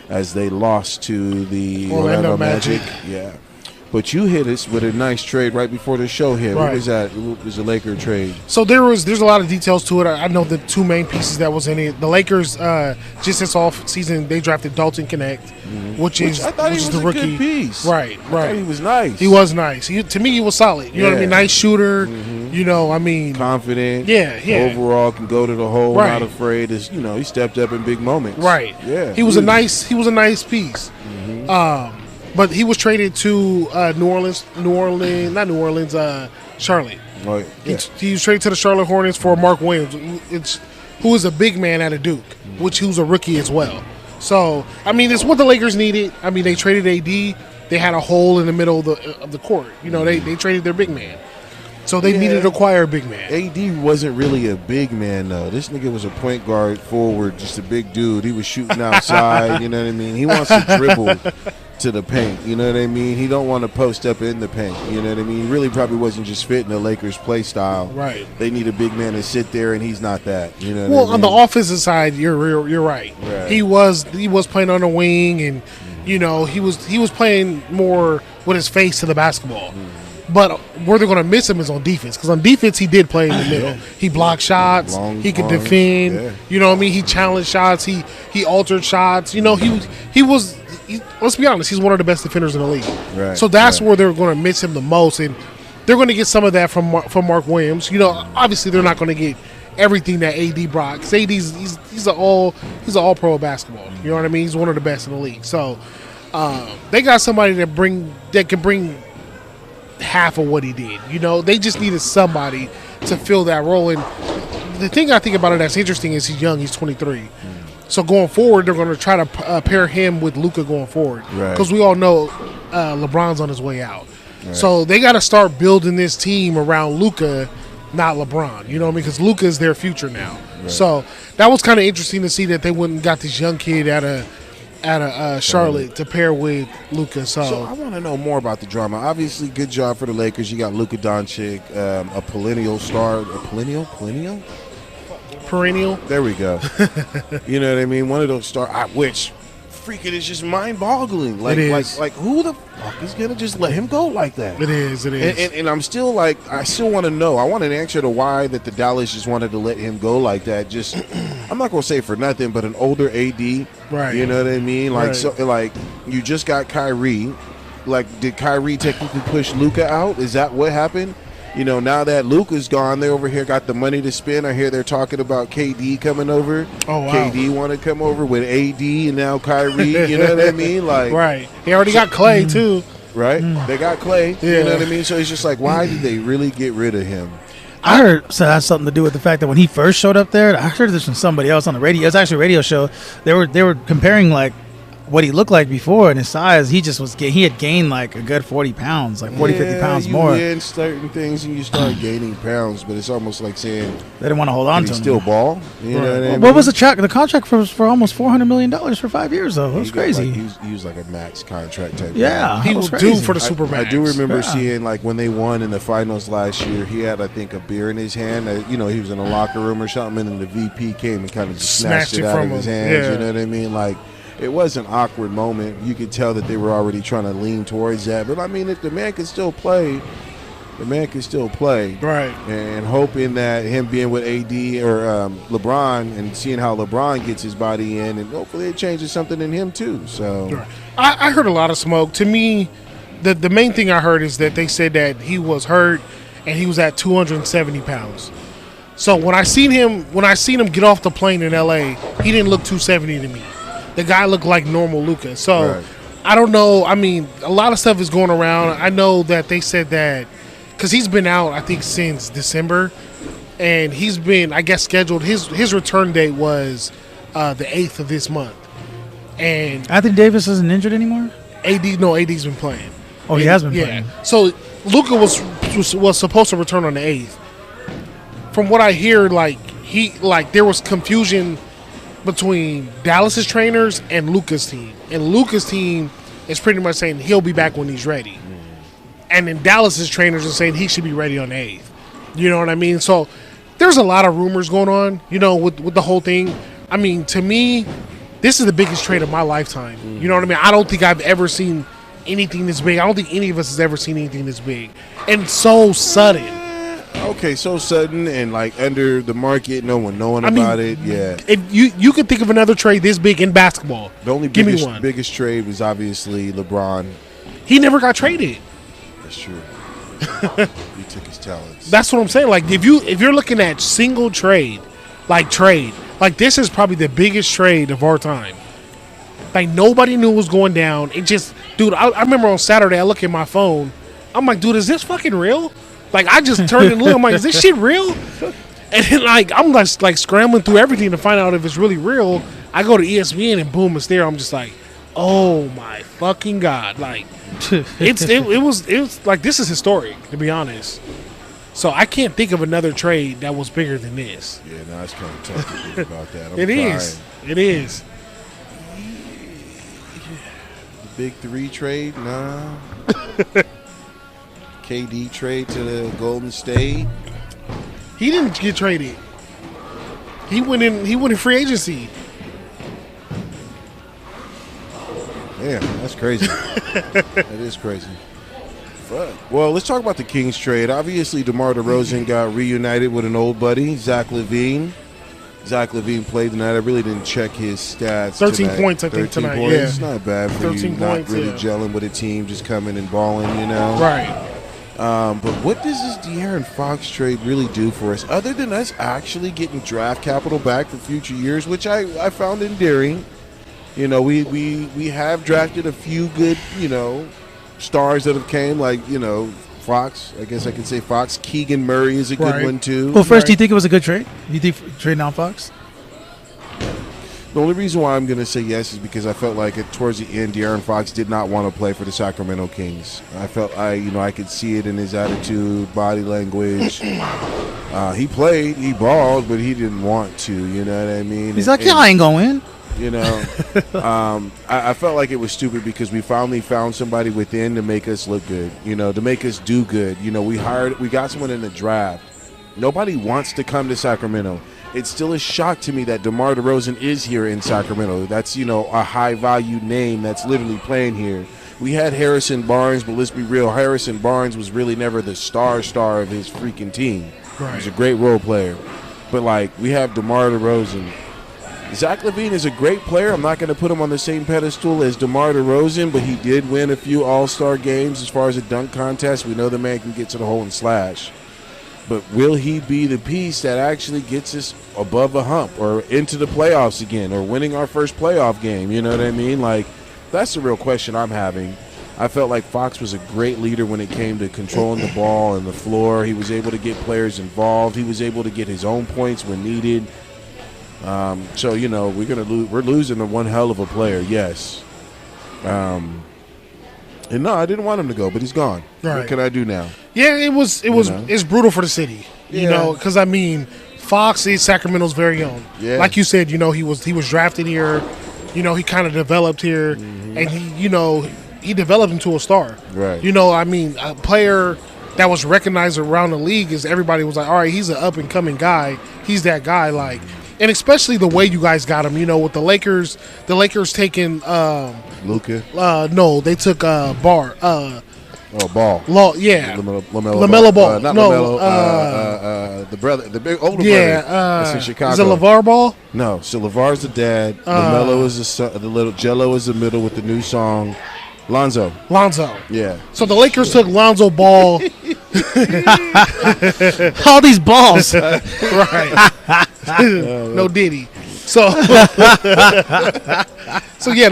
as they lost to the Orlando Magic. Yeah. But you hit us with a nice trade right before the show hit. What Right. was that? It was a Laker trade. So there's a lot of details to it. I know the two main pieces that was in it. The Lakers just this off season they drafted Dalton Connect, which is I thought he is was the a rookie. good piece. Right, I thought he right. was nice. He was nice. To me, he was solid. You know what I Yeah. mean? Nice shooter. I mean, confident. Yeah. Overall, can go to the hole. Right. Not afraid. He stepped up in big moments. right. Yeah. He was a nice piece. But he was traded to Charlotte. Oh, yeah. He was traded to the Charlotte Hornets for Mark Williams, who is a big man out of Duke, which he was a rookie as well. So, I mean, it's what the Lakers needed. I mean, they traded AD. They had a hole in the middle of the court. They traded their big man. So they needed to acquire a big man. AD wasn't really a big man, though. This nigga was a point guard forward, just a big dude. He was shooting outside, you know what I mean? He wants to dribble to the paint, you know what I mean? He don't want to post up in the paint, you know what I mean? He really probably wasn't just fitting the Lakers' play style. Right. They need a big man to sit there, and he's not that, you know what Well, I mean? on the offensive side, you're right. Right. He was playing on the wing, and he was playing more with his face to the basketball. But where they're going to miss him is on defense, because on defense he did play in the middle. He blocked shots. Long He could arms, defend. yeah. You know what I mean? He challenged shots. He altered shots. He was. Let's be honest. He's one of the best defenders in the league. Right, So that's right. where they're going to miss him the most, and they're going to get some of that from Mark Williams. Obviously they're not going to get everything that AD brought, because AD's he's an all pro basketball. You know what I mean? He's one of the best in the league. So they got somebody that can bring half of what he did. They just needed somebody to fill that role. And the thing I think about it that's interesting is he's young. He's 23. So going forward, they're going to try to pair him with Luka going forward, Right. because we all know LeBron's on his way out. Right. So they got to start building this team around Luka, not LeBron. You know what I mean? Because Luka is their future now. Right. So that was kind of interesting to see that they went and got this young kid out of Charlotte to pair with Luka. So I want to know more about the drama. Obviously, good job for the Lakers. You got Luka Doncic, a perennial star. Perennial. There we go. You know what I mean? One of those stars, which freaking is just mind-boggling. Like, It is. like who the fuck is gonna just let him go like that? It is. And I'm still like, I still want to know. I want an answer to why that the Dallas just wanted to let him go like that. Just, I'm not gonna say for nothing, but an older AD, Right. You know what I mean? Like, Right. so, like you just got Kyrie. Like, did Kyrie technically push Luka out? Is that what happened? You know, now that Luka's gone, they over here got the money to spend. I hear they're talking about KD coming over. Oh, wow. KD want to come over with AD and now Kyrie. You know what I mean? Like, Right. He already got Clay too. right? They got Clay. You Yeah. know what I mean? So it's just like, why did they really get rid of him? I heard so that has something to do with the fact that when he first showed up there, I heard this from somebody else on the radio. It was actually a radio show. They were comparing like what he looked like before and his size. He just was he had gained like a good 40 pounds, like 40, 50 pounds you more. win certain things and you start gaining pounds, but it's almost like saying, They didn't want to hold on can to he him. still ball? You know what I mean? What was the contract for almost $400 million for 5 years though? It was He got, crazy. Like, he was like a max contract type. Yeah. guy. He That was was due crazy. for the Supermax. I do remember Yeah. seeing like when they won in the finals last year, he had I think a beer in his hand. You know, he was in a locker room or something, and then the VP came and kind of just snatched it out of his hands. Yeah. You know what I mean? Like, it was an awkward moment. You could tell that they were already trying to lean towards that. But I mean, if the man can still play, the man can still play. Right. And hoping that him being with AD or LeBron and seeing how LeBron gets his body in, and hopefully it changes something in him too. So. Right. I heard a lot of smoke. To me, the main thing I heard is that they said that he was hurt and he was at 270 pounds. So when I seen him get off the plane in LA, he didn't look 270 to me. The guy looked like normal Luka. So Right. I don't know. I mean, a lot of stuff is going around. I know that they said that because he's been out, I think, since December, and he's been, I guess, scheduled. His return date was the 8th of this month, and Anthony Davis isn't injured anymore? AD's been playing. Oh, he has been playing. So Luka was supposed to return on the 8th. From what I hear, there was confusion between Dallas's trainers and Luka's team. And Luka's team is pretty much saying he'll be back when he's ready. And then Dallas's trainers are saying he should be ready on the 8th. You know what I mean? So there's a lot of rumors going on, you know, with the whole thing. I mean, to me, this is the biggest trade of my lifetime. You know what I mean? I don't think I've ever seen anything this big. I don't think any of us has ever seen anything this big. And so sudden. Okay, so sudden and like under the market, no one knowing about it. Yeah, If you could think of another trade this big in basketball. the only Give me one. biggest trade was obviously LeBron. He never got traded. That's true. He took his talents. That's what I'm saying. Like if you're looking at single trade, like this is probably the biggest trade of our time. Like nobody knew what was going down. It just, dude. I remember on Saturday I look at my phone. I'm like, dude, is this fucking real? Like I just turned and looked. I'm like, is this shit real? And then I'm like scrambling through everything to find out if it's really real. I go to ESPN and boom, it's there. I'm just like, oh my fucking god! Like it was like this is historic, to be honest. So I can't think of another trade that was bigger than this. Yeah, no, it's kind of tough to think about that. I'm It trying. is. It is. The big three trade, nah. KD trade to the Golden State. He didn't get traded. He went in free agency. Yeah, that's crazy. That is crazy. Fuck. Well, let's talk about the Kings trade. Obviously, DeMar DeRozan got reunited with an old buddy, Zach LaVine. Zach LaVine played tonight. I really didn't check his stats. 13 tonight. points, I think, 13 tonight, points. yeah. It's not bad for 13 you not points, really yeah. gelling with a team, just coming and balling, you know? Right. But what does this De'Aaron Fox trade really do for us, other than us actually getting draft capital back for future years, which I found endearing. You know, we have drafted a few good, you know, stars that have came, like, you know, Fox. I guess I could say Fox. Keegan Murray is a good Right. one, too. Well, first, do you think it was a good trade? Do you think trading on Fox? The only reason why I'm going to say yes is because I felt like towards the end, De'Aaron Fox did not want to play for the Sacramento Kings. I felt I could see it in his attitude, body language. He played, he balled, but he didn't want to. You know what I mean? He's like, yeah, I ain't going. You know, I felt like it was stupid because we finally found somebody within to make us look good. You know, to make us do good. You know, we got someone in the draft. Nobody wants to come to Sacramento. it's still a shock to me that DeMar DeRozan is here in Sacramento. That's, a high-value name that's literally playing here. We had Harrison Barnes, but let's be real, Harrison Barnes was really never the star of his freaking team. Right. He's a great role player. But, we have DeMar DeRozan. Zach LaVine is a great player. I'm not going to put him on the same pedestal as DeMar DeRozan, but he did win a few All-Star games as far as a dunk contest. We know the man can get to the hole and slash. But will he be the piece that actually gets us above a hump or into the playoffs again or winning our first playoff game? You know what I mean? That's the real question I'm having. I felt like Fox was a great leader when it came to controlling the ball and the floor. He was able to get players involved. He was able to get his own points when needed. So we're losing to one hell of a player, yes. And no, I didn't want him to go, but he's gone. Right. What can I do now? Yeah, it's brutal for the city, because Fox is Sacramento's very own. Yeah. Like you said, he was drafted here, he kind of developed here, and he developed into a star. Right. A player that was recognized around the league is everybody was like, all right, he's an up and coming guy. He's that guy, and especially the way you guys got him, with the Lakers taking Luka? no, they took Ball. Yeah. LaMelo Ball. Not No, LaMelo. The brother, the big older yeah, brother. That's in Chicago. Is it LeVar Ball? No, so LeVar's the dad. LaMelo is the son, the little Jello is the middle with the new song. Lonzo. Yeah. So the Lakers took Lonzo Ball. All these balls. Right. No Diddy. So the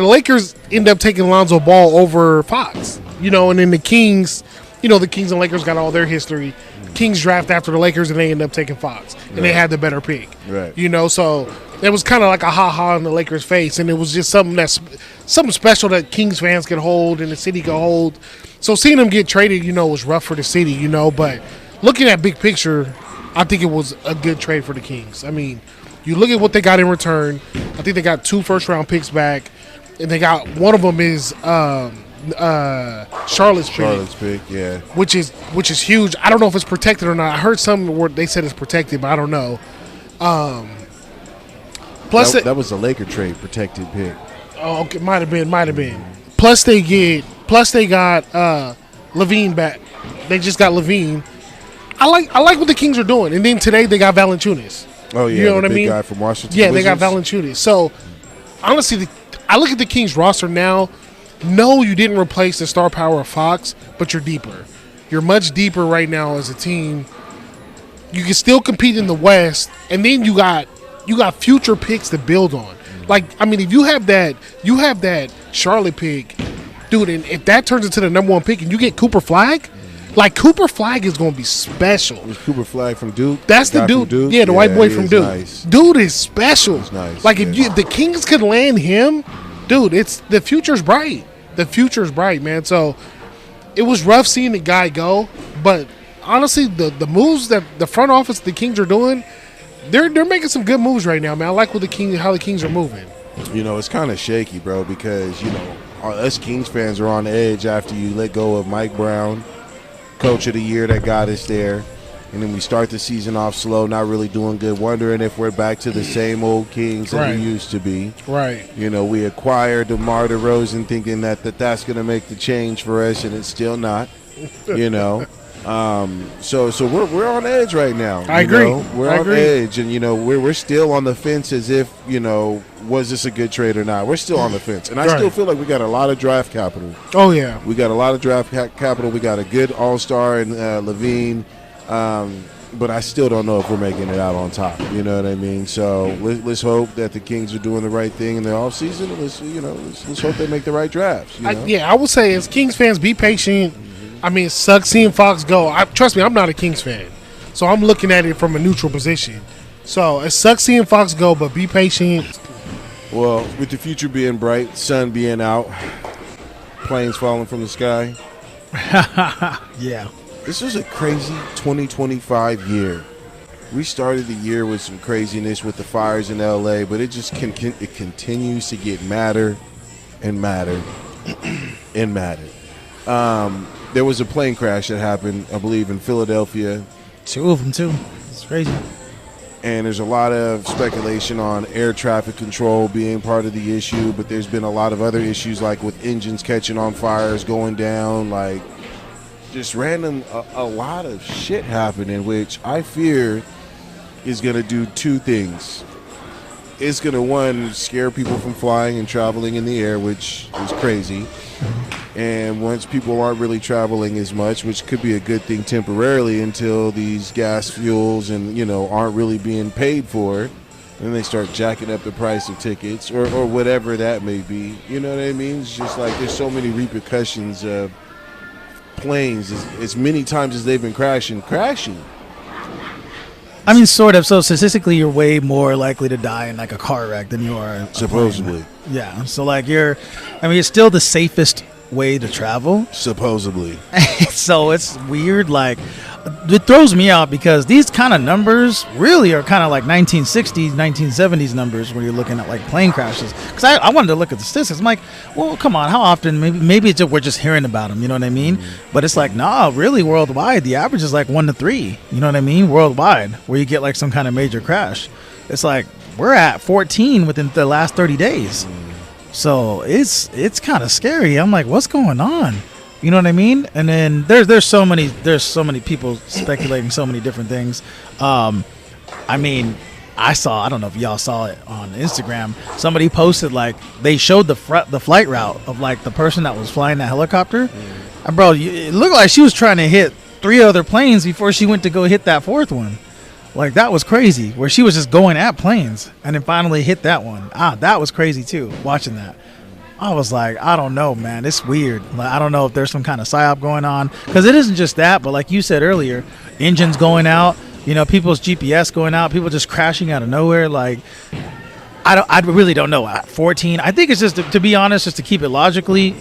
Lakers end up taking Lonzo Ball over Fox. And then the Kings, the Kings and Lakers got all their history. Kings draft after the Lakers and they end up taking Fox. And they had the better pick. Right. So it was kind of like a ha-ha in the Lakers' face. And it was just something special that Kings fans could hold and the city could hold. So seeing them get traded, was rough for the city, but looking at big picture, I think it was a good trade for the Kings. You look at what they got in return. I think they got 2 first-round picks back. And they got one of them is Charlotte's pick, yeah, which is huge. I don't know if it's protected or not. I heard something where they said it's protected, but I don't know. Plus, that was the Laker trade protected pick. Oh, okay, might have been. Plus they got Levine back. They just got Levine. I like what the Kings are doing, and then today they got Valanciunas. Oh yeah, you know what I mean? Guy from Washington. Yeah, Wizards. they got Valanciunas. So honestly, I look at the Kings roster now. No, you didn't replace the star power of Fox, but you're deeper. You're much deeper right now as a team. You can still compete in the West, and then you got future picks to build on. If you have that Charlotte pick, dude, and if that turns into the number 1 pick and you get Cooper Flagg, Cooper Flagg is going to be special. Was Cooper Flagg from Duke? That's the dude. Duke? Yeah, the white boy from Duke. Nice. Dude is special. He's nice. If the Kings could land him, dude, the future's bright. The future's bright, man. So it was rough seeing the guy go, but honestly, the moves that the front office, the Kings are doing, they're making some good moves right now, man. I like how the Kings are moving. It's kind of shaky, bro, because us Kings fans are on edge after you let go of Mike Brown, Coach of the Year that got us there. And then we start the season off slow, not really doing good, wondering if we're back to the same old Kings that we used to be. Right. We acquired DeMar DeRozan thinking that's going to make the change for us, and it's still not. So we're on edge right now. I agree. We're on edge, and we're still on the fence as if was this a good trade or not? We're still on the fence, and I still feel like we got a lot of draft capital. Oh yeah, we got a lot of draft capital. We got a good All-Star in Levine. But I still don't know if we're making it out on top. You know what I mean? So let's hope that the Kings are doing the right thing in the offseason. Let's hope they make the right drafts. I would say as Kings fans, be patient. It sucks seeing Fox go. Trust me, I'm not a Kings fan, so I'm looking at it from a neutral position. So it sucks seeing Fox go, but be patient. Well, with the future being bright, sun being out, planes falling from the sky. Yeah. This was a crazy 2025 year. We started the year with some craziness with the fires in LA, but it just it continues to get madder and madder and madder. There was a plane crash that happened, I believe, in Philadelphia. 2 of them, too. It's crazy. And there's a lot of speculation on air traffic control being part of the issue, but there's been a lot of other issues, like with engines catching on fires, going down, like just random, a lot of shit happening, which I fear is going to do two things. It's going to, one, scare people from flying and traveling in the air, which is crazy. And once people aren't really traveling as much, which could be a good thing temporarily until these gas fuels and, aren't really being paid for, then they start jacking up the price of tickets or whatever that may be. You know what I mean? It's just like there's so many repercussions of planes as many times as they've been crashing. I mean, sort of. So statistically, you're way more likely to die in like a car wreck than you are supposedly. Yeah. So like it's still the safest way to travel. Supposedly. So it's weird. Like, it throws me out because these kind of numbers really are kind of like 1960s, 1970s numbers when you're looking at like plane crashes. Because I wanted to look at the statistics. I'm like, well, come on, how often? Maybe it's just, we're just hearing about them. You know what I mean? Mm-hmm. But it's like, nah, really worldwide, the average is like 1 to 3. You know what I mean? Worldwide, where you get like some kind of major crash. It's like we're at 14 within the last 30 days. Mm-hmm. So it's kind of scary. I'm like, what's going on? You know what I mean? And then there's so many people speculating so many different things. I mean, I don't know if y'all saw it on Instagram. Somebody posted like they showed the flight route of like the person that was flying that helicopter. And bro, it looked like she was trying to hit 3 other planes before she went to go hit that 4th one. Like, that was crazy, where she was just going at planes and then finally hit that one. That was crazy too, watching that. I was like, I don't know, man. It's weird. Like, I don't know if there's some kind of psyop going on, because it isn't just that, but like you said earlier, engines going out, people's GPS going out, people just crashing out of nowhere. Like, I really don't know. 14, I think it's just, to be honest, just to keep it logically,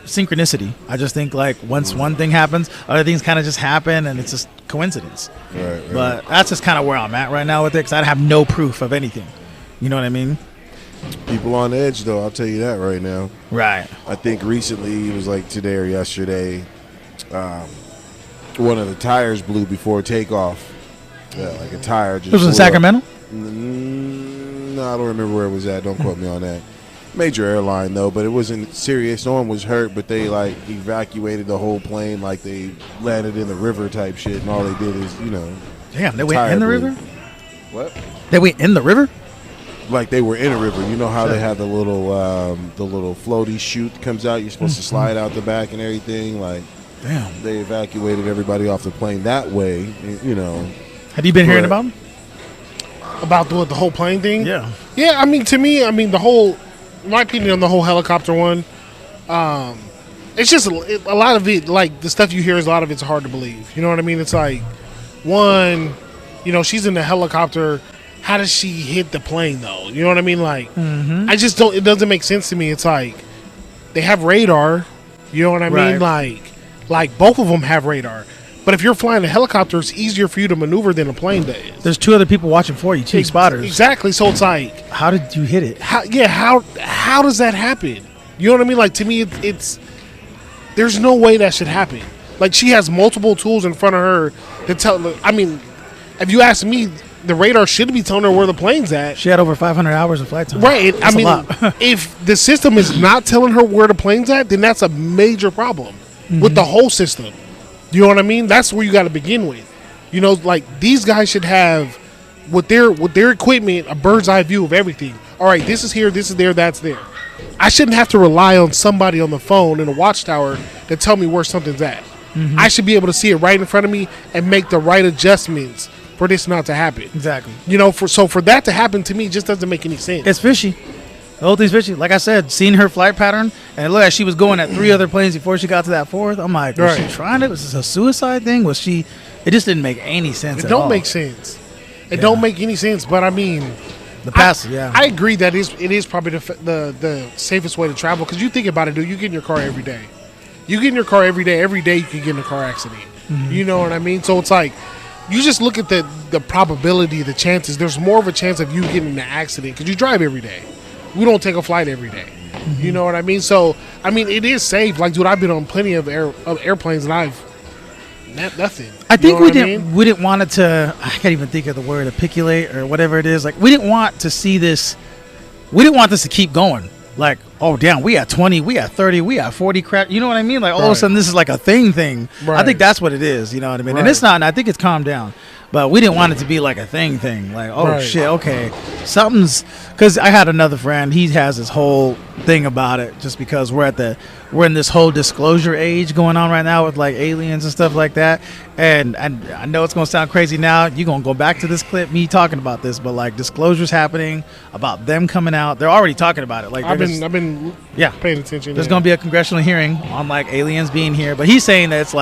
synchronicity. I just think like once one thing happens, other things kind of just happen, and it's just coincidence. Right. But that's just kind of where I'm at right now with it, because I have no proof of anything. You know what I mean? People on edge, though, I'll tell you that right now. Right. I think recently, it was like today or yesterday, one of the tires blew before takeoff. Yeah, like a tire just. It was in Sacramento? No, I don't remember where it was at. Don't quote me on that. Major airline, though, but it wasn't serious. No one was hurt, but they like evacuated the whole plane, like they landed in the river type shit, and all they did is, Damn, they went in the river? What? They went in the river? Like they were in a river. You know how they have the little floaty chute that comes out? You're supposed to slide out the back and everything. Like, damn, they evacuated everybody off the plane that way. Have you been hearing about them? About the whole plane thing? Yeah. Yeah, I mean, to me, the whole, my opinion on the whole helicopter one, it's just a lot of it, like the stuff you hear, is a lot of it's hard to believe. You know what I mean? It's like, one, she's in the helicopter. How does she hit the plane, though? You know what I mean? Like, I just don't, it doesn't make sense to me. It's like, they have radar. You know what I mean? Like both of them have radar. But if you're flying a helicopter, it's easier for you to maneuver than a plane does. There's 2 other people watching for you, 2 spotters. Exactly. So it's like, how did you hit it? How does that happen? You know what I mean? Like, to me, it's there's no way that should happen. Like, she has multiple tools in front of her to tell. I mean, if you ask me, the radar should be telling her where the plane's at. She had over 500 hours of flight time. Right. I mean, if the system is not telling her where the plane's at, then that's a major problem with the whole system. You know what I mean? That's where you got to begin with. Like, these guys should have, with their equipment, a bird's eye view of everything. All right, this is here, this is there, that's there. I shouldn't have to rely on somebody on the phone in a watchtower to tell me where something's at. I should be able to see it right in front of me and make the right adjustments for this not to happen. Exactly. For that to happen, to me, just doesn't make any sense. It's fishy. The whole thing's fishy. Like I said, seeing her flight pattern, and it looked like she was going at 3 other planes before she got to that 4th. I'm like, was she trying it? Was this a suicide thing? Was she? It just didn't make any sense at all. It don't make sense. It don't make any sense. But I mean, the past, I agree that it is probably the safest way to travel, because you think about it, dude. You get in your car every day. You get in your car every day. Every day you can get in a car accident. You know what I mean? So it's like, you just look at the probability, the chances. There's more of a chance of you getting in an accident because you drive every day. We don't take a flight every day. You know what I mean? So, I mean, it is safe. Like, dude, I've been on plenty of airplanes, and I've nothing. I think You know we what didn't mean? we didn't want it to. I can't even think of the word, articulate or whatever it is. Like we didn't want to see this. We didn't want this to keep going. Like, oh damn, we at 20, we at 30, we at 40 crap. You know what I mean? Like all of a Right. sudden this is like a thing. Right. I think that's what it is. You know what I mean? And Right. it's not. And I think it's calmed down. But we didn't want it to be like a thing. Like, oh Right. shit, okay, something's. Because I had another friend. He has this whole thing about it, just because we're in this whole disclosure age going on right now with like aliens and stuff like that. And I know it's gonna sound crazy now. You're gonna go back to this clip, me talking about this, but like disclosures happening about them coming out. They're already talking about it. Like I've been yeah. paying attention. There's going to be a congressional hearing on like aliens being here, but he's saying that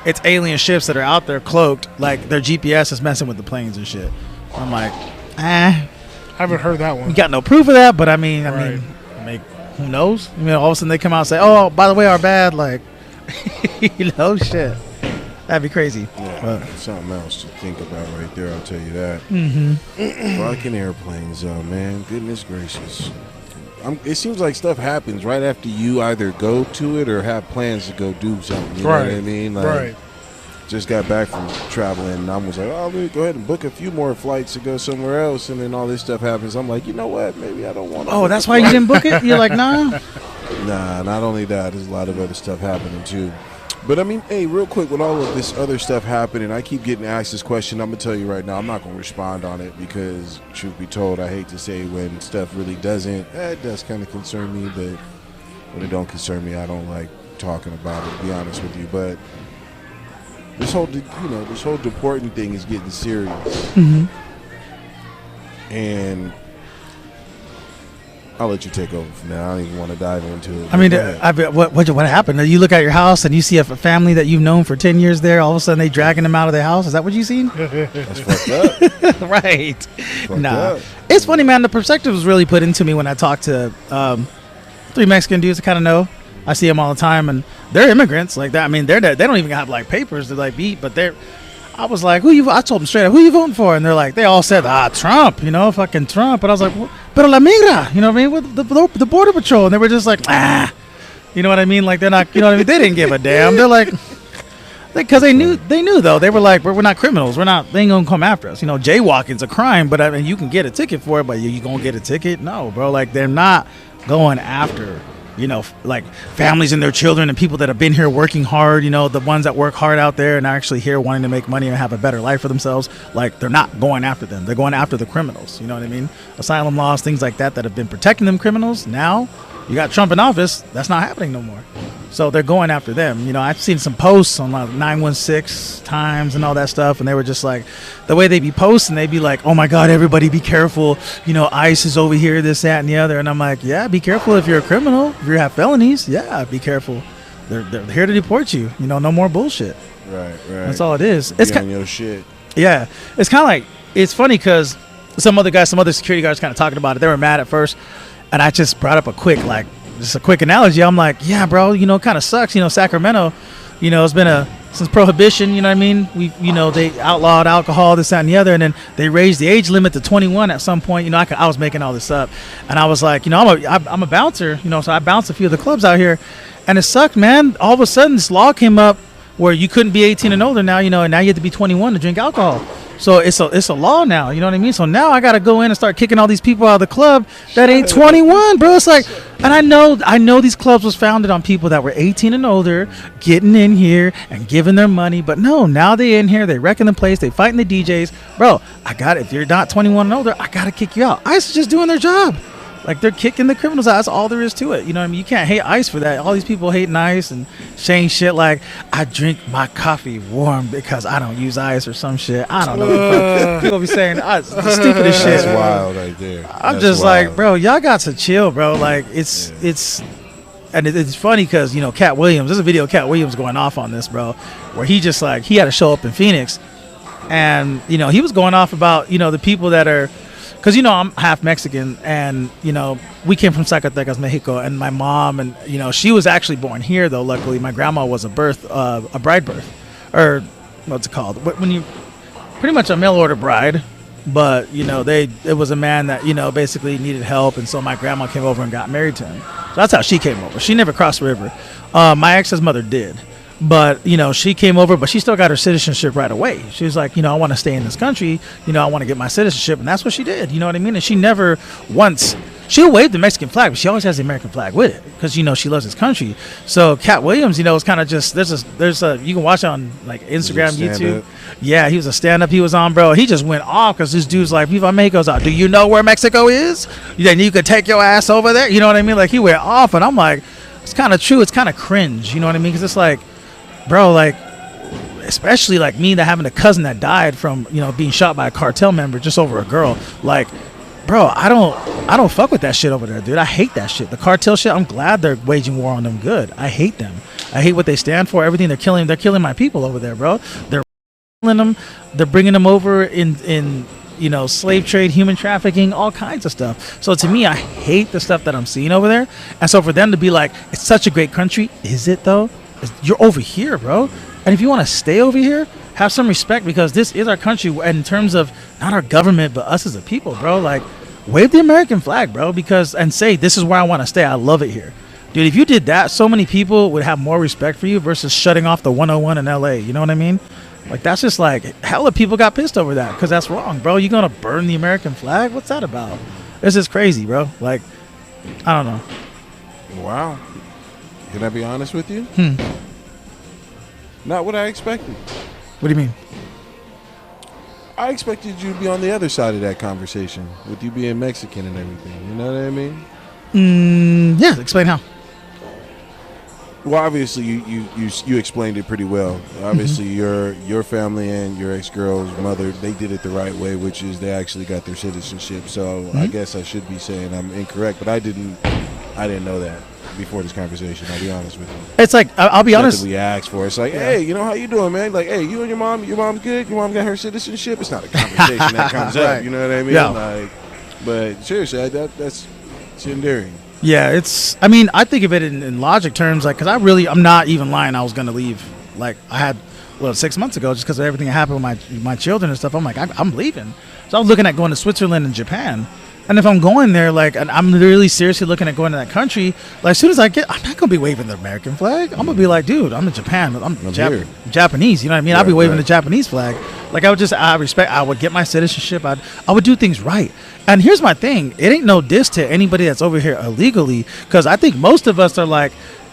it's alien ships that are out there cloaked, like their GPS is messing with the planes and shit. I'm like, I haven't heard that we one. got no proof of that, but I mean, Right. who knows? I mean, all of a sudden they come out and say, "Oh, by the way, our bad," like, shit, that'd be crazy. Yeah, But- something else to think about right there. I'll tell you that. Mm-hmm. Fucking airplanes, man. Goodness gracious. It seems like stuff happens right after you either go to it or have plans to go do something. You know what I mean? Like, Right. just got back from traveling, and I was like, oh, let me go ahead and book a few more flights to go somewhere else, and then all this stuff happens. I'm like, you know what? Maybe I don't want to. Oh, that's why you didn't book it? You're like, nah. Nah, not only that, there's a lot of other stuff happening too. But I mean, hey, real quick, with all of this other stuff happening, I keep getting asked this question. I'm gonna tell you right now, I'm not gonna respond on it because, truth be told, I hate to say when stuff really doesn't. It does kind of concern me, but when it don't concern me, I don't like talking about it. To be honest with you, but this whole deporting thing is getting serious, and I'll let you take over from now. I don't even want to dive into it. I mean, Go ahead. what happened? You look at your house and you see a family that you've known for 10 years there. All of a sudden, they dragging them out of their house. Is that what you seen? That's fucked up. Right. Fucked Nah. up. It's funny, man. The perspective was really put into me when I talked to 3 Mexican dudes I kind of know. I see them all the time, and they're immigrants like that. I mean, they don't even have like papers to like beat, but I was like, I told them straight up, who you voting for? And they're like, they all said, Trump, fucking Trump. And I was like, pero la migra, you know what I mean? With the border patrol. And they were just like, you know what I mean? Like, they're not, you know what I mean? They didn't give a damn. They're like, because they knew though. They were like, they ain't gonna come after us. Jaywalking's a crime, but I mean, you can get a ticket for it, but you gonna get a ticket? No, bro. Like, they're not going after like families and their children and people that have been here working hard, the ones that work hard out there and are actually here wanting to make money and have a better life for themselves. Like, they're not going after them. They're going after the criminals. You know what I mean? Asylum laws, things like that have been protecting them criminals. Now you got Trump in office. That's not happening no more. So they're going after them. I've seen some posts on like 916 Times and all that stuff, and they were just like, the way they be posting, they'd be like, oh my God, everybody be careful. ICE is over here, this, that, and the other. And I'm like, yeah, be careful if you're a criminal. If you have felonies, yeah, be careful. They're here to deport you. No more bullshit. Right. That's all it is. It's kind of your shit. Yeah. It's kind of like, it's funny because some other security guards kind of talking about it. They were mad at first. And I just brought up a quick analogy. I'm like, yeah, bro, kind of sucks. Sacramento, it's been since Prohibition, you know what I mean? They outlawed alcohol, this, that, and the other. And then they raised the age limit to 21 at some point. I was making all this up. And I was like, I'm a bouncer, so I bounced a few of the clubs out here. And it sucked, man. All of a sudden, this law came up where you couldn't be 18 and older now, and now you have to be 21 to drink alcohol. So it's a law now, you know what I mean? So now I got to go in and start kicking all these people out of the club that ain't 21, bro. It's like, and I know these clubs was founded on people that were 18 and older getting in here and giving their money. But no, now they in here, they wrecking the place, they fighting the DJs. Bro, if you're not 21 and older, I got to kick you out. ICE is just doing their job. Like, they're kicking the criminals out. That's all there is to it. You know what I mean? You can't hate ICE for that. All these people hating ICE and saying shit like, I drink my coffee warm because I don't use ice or some shit. I don't know. People be saying the stupidest shit. That's wild right there. I'm just wild. Like, bro, y'all got to chill, bro. Like, it's funny because, Cat Williams, there's a video of Cat Williams going off on this, bro, where he just like, he had to show up in Phoenix. And, he was going off about, the people that are, because, I'm half Mexican, and, we came from Zacatecas, Mexico, and my mom, and, she was actually born here, though, luckily. My grandma was a bride birth, or what's it called? When you, pretty much a mail-order bride, but, it was a man that, basically needed help, and so my grandma came over and got married to him. So that's how she came over. She never crossed the river. My ex's mother did. But, she came over, but she still got her citizenship right away. She was like, I want to stay in this country. I want to get my citizenship. And that's what she did. You know what I mean? And she never once, she'll wave the Mexican flag, but she always has the American flag with it because, she loves this country. So Cat Williams, is kind of just, there's a, you can watch on like Instagram, YouTube. Yeah, he was a stand-up he was on, bro. He just went off because this dude's like, Viva Mexico's out. Do you know where Mexico is? Then you could take your ass over there. You know what I mean? Like, he went off, and I'm like, it's kind of true. It's kind of cringe. You know what I mean? Because it's like, bro, like, especially like me that having a cousin that died from, being shot by a cartel member just over a girl. Like, bro, I don't fuck with that shit over there, dude. I hate that shit. The cartel shit, I'm glad they're waging war on them good. I hate them. I hate what they stand for, everything. They're killing my people over there, bro. They're killing them. They're bringing them over in slave trade, human trafficking, all kinds of stuff. So to me, I hate the stuff that I'm seeing over there. And so for them to be like, it's such a great country, is it though? You're over here, bro. And if you want to stay over here, have some respect because this is our country in terms of not our government, but us as a people, bro. Like, wave the American flag, bro, and say, this is where I want to stay. I love it here. Dude, if you did that, so many people would have more respect for you versus shutting off the 101 in LA. You know what I mean? Like, that's just like, hella people got pissed over that because that's wrong, bro. You going to burn the American flag? What's that about? This is crazy, bro. Like, I don't know. Wow. Can I be honest with you? Not what I expected. What do you mean? I expected you to be on the other side of that conversation with you being Mexican and everything. You know what I mean? Yeah, explain how. Well, obviously, you explained it pretty well. Obviously, your family and your ex-girl's mother, they did it the right way, which is they actually got their citizenship. So I guess I should be saying I'm incorrect, but I didn't know that before this conversation. I'll be honest with you. It's like I'll be honest. We asked for. It's like, hey, how you doing, man? Like, hey, you and your mom's good. Your mom got her citizenship. It's not a conversation that comes up. Right. You know what I mean? Yeah. Like, but seriously, that's endearing. Yeah, I think of it in logic terms, like, because I'm not even lying. I was going to leave. Like, I had, 6 months ago, just because of everything that happened with my children and stuff. I'm like, I'm leaving. So I was looking at going to Switzerland and Japan. And if I'm going there, like, and I'm really seriously looking at going to that country, like, as soon as I'm not going to be waving the American flag. I'm going to be like, dude, I'm in Japan. I'm Japanese, you know what I mean? I'll be waving the Japanese flag. Like, I would get my citizenship. I would do things right. And here's my thing. It ain't no diss to anybody that's over here illegally, because I think most of us are like,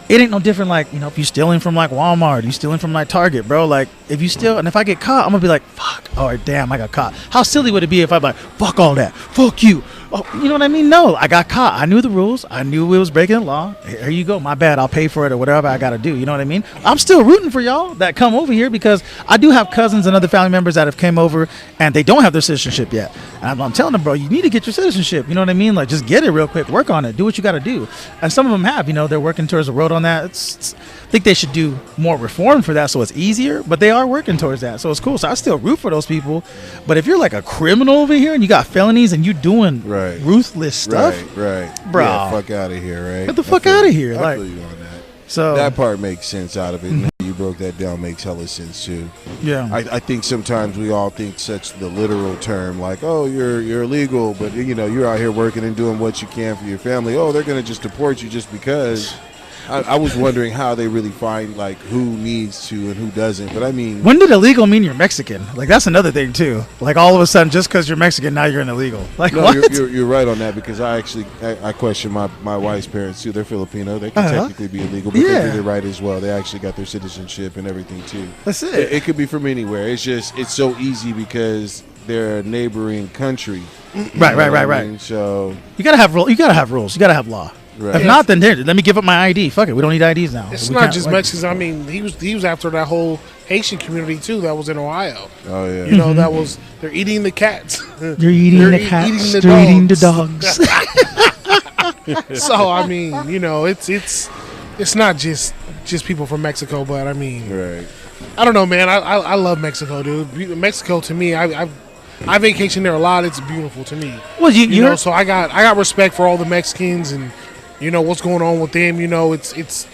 it ain't no different, like, if you're stealing from, like, Walmart, you stealing from, like, Target, bro. Like, if you steal, and if I get caught, I'm going to be like, fuck, all right, damn, I got caught. How silly would it be if I'm like, fuck all that, fuck you. Oh, you know what I mean? No, I got caught. I knew the rules. I knew it was breaking the law. Here you go. My bad. I'll pay for it or whatever I got to do. You know what I mean? I'm still rooting for y'all that come over here because I do have cousins and other family members that have came over and they don't have their citizenship yet. And I'm telling them, bro, you need to get your citizenship. You know what I mean? Like, just get it real quick. Work on it. Do what you got to do. And some of them have. They're working towards a road on that. I think they should do more reform for that so it's easier, but they are working towards that. So it's cool. So I still root for those people. But if you're like a criminal over here and you got felonies and you doing ruthless stuff, right, bro, yeah, fuck out of here, right? Get the fuck out of here. I feel you on that. So that part makes sense out of it. And you broke that down makes hella sense too. Yeah, I think sometimes we all think such the literal term, like, oh, you're illegal, but you're out here working and doing what you can for your family. Oh, they're gonna just deport you just because. I was wondering how they really find, like, who needs to and who doesn't. But I mean, when did illegal mean you're Mexican? Like, that's another thing too. Like, all of a sudden, just because you're Mexican, now you're an illegal. Like, no, what? You're right on that, because I question my wife's parents too. They're Filipino. They can technically be illegal, but they did it right as well. They actually got their citizenship and everything too. That's it. It could be from anywhere. It's so easy because they're a neighboring country. Right. I mean? So you gotta have rules. You gotta have law. Right. If not, then here, let me give up my ID. Fuck it, we don't need IDs now. It's not just Mexicans. I mean, he was after that whole Haitian community too that was in Ohio. Oh yeah. That was, they're eating the cats. They're eating the cats. They're eating the dogs. So I mean, it's not just people from Mexico, but I mean, right. I don't know, man. I love Mexico, dude. Mexico to me, I vacation there a lot. It's beautiful to me. Well, you know, so I got respect for all the Mexicans and what's going on with them. It's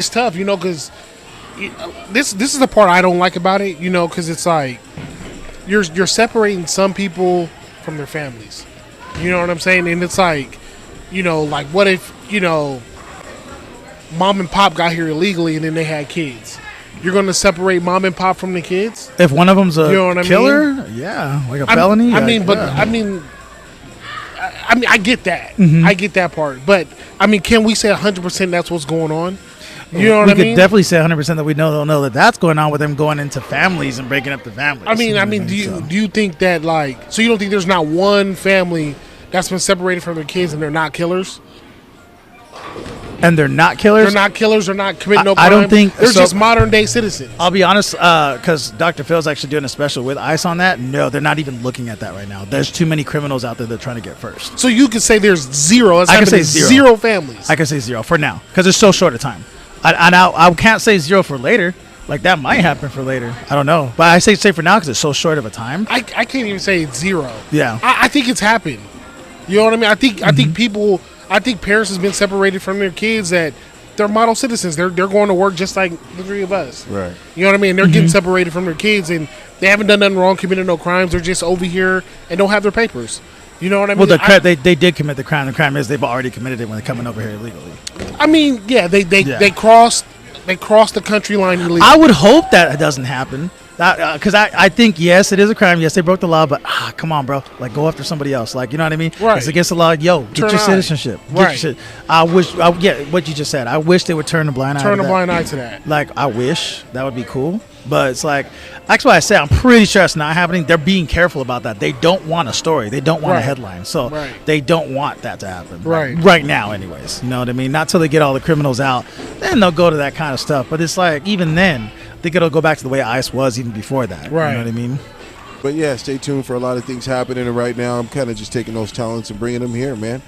tough. Because this is the part I don't like about it. Because it's like you're separating some people from their families. You know what I'm saying? And it's like, like what if mom and pop got here illegally and then they had kids. You're going to separate mom and pop from the kids? If one of them's a You know what I killer, mean? yeah, like a felony. I mean, I get that. I get that part. But, I mean, can we say 100% that's what's going on? You know what I mean? We could definitely say 100% that we don't know that that's going on with them going into families and breaking up the families. I mean, do you think that, like, so you don't think there's not one family that's been separated from their kids and they're not killers? And they're not killers? They're not killers. They're not committing no crime. I don't think they're so. just modern day citizens. I'll be honest, because Dr. Phil's actually doing a special with ICE on that. No, they're not even looking at that right now. There's too many criminals out there they're trying to get first. So you could say there's zero. I can say zero families. I can say zero for now because it's so short a time. I can't say zero for later. Like, that might happen for later. I don't know. But I say for now because it's so short of a time. I can't even say it's zero. Yeah. I think it's happened. You know what I mean? I think parents has been separated from their kids that they're model citizens. They're going to work just like the three of us. Right. You know what I mean? They're getting separated from their kids and they haven't done nothing wrong, committed no crimes. They're just over here and don't have their papers. You know what I mean? Well, they did commit the crime. The crime is they've already committed it when they're coming over here illegally. I mean, yeah, they crossed the country line illegally. I would hope that it doesn't happen. Because I think, yes, it is a crime. Yes, they broke the law, but come on, bro. Like, go after somebody else. Like, you know what I mean? Right. It's against the law. Yo, get your citizenship. Get your shit. I wish, what you just said. I wish they would turn a blind eye to that. Turn a blind eye to that. Like, I wish. That would be cool. But it's like, that's why I say I'm pretty sure it's not happening. They're being careful about that. They don't want a story. They don't want a headline. So they don't want that to happen. Right now, anyways. You know what I mean? Not till they get all the criminals out. Then they'll go to that kind of stuff. But it's like, even then, I think it'll go back to the way ICE was even before that. Right. You know what I mean? But yeah, stay tuned for a lot of things happening right now. I'm kind of just taking those talents and bringing them here, man.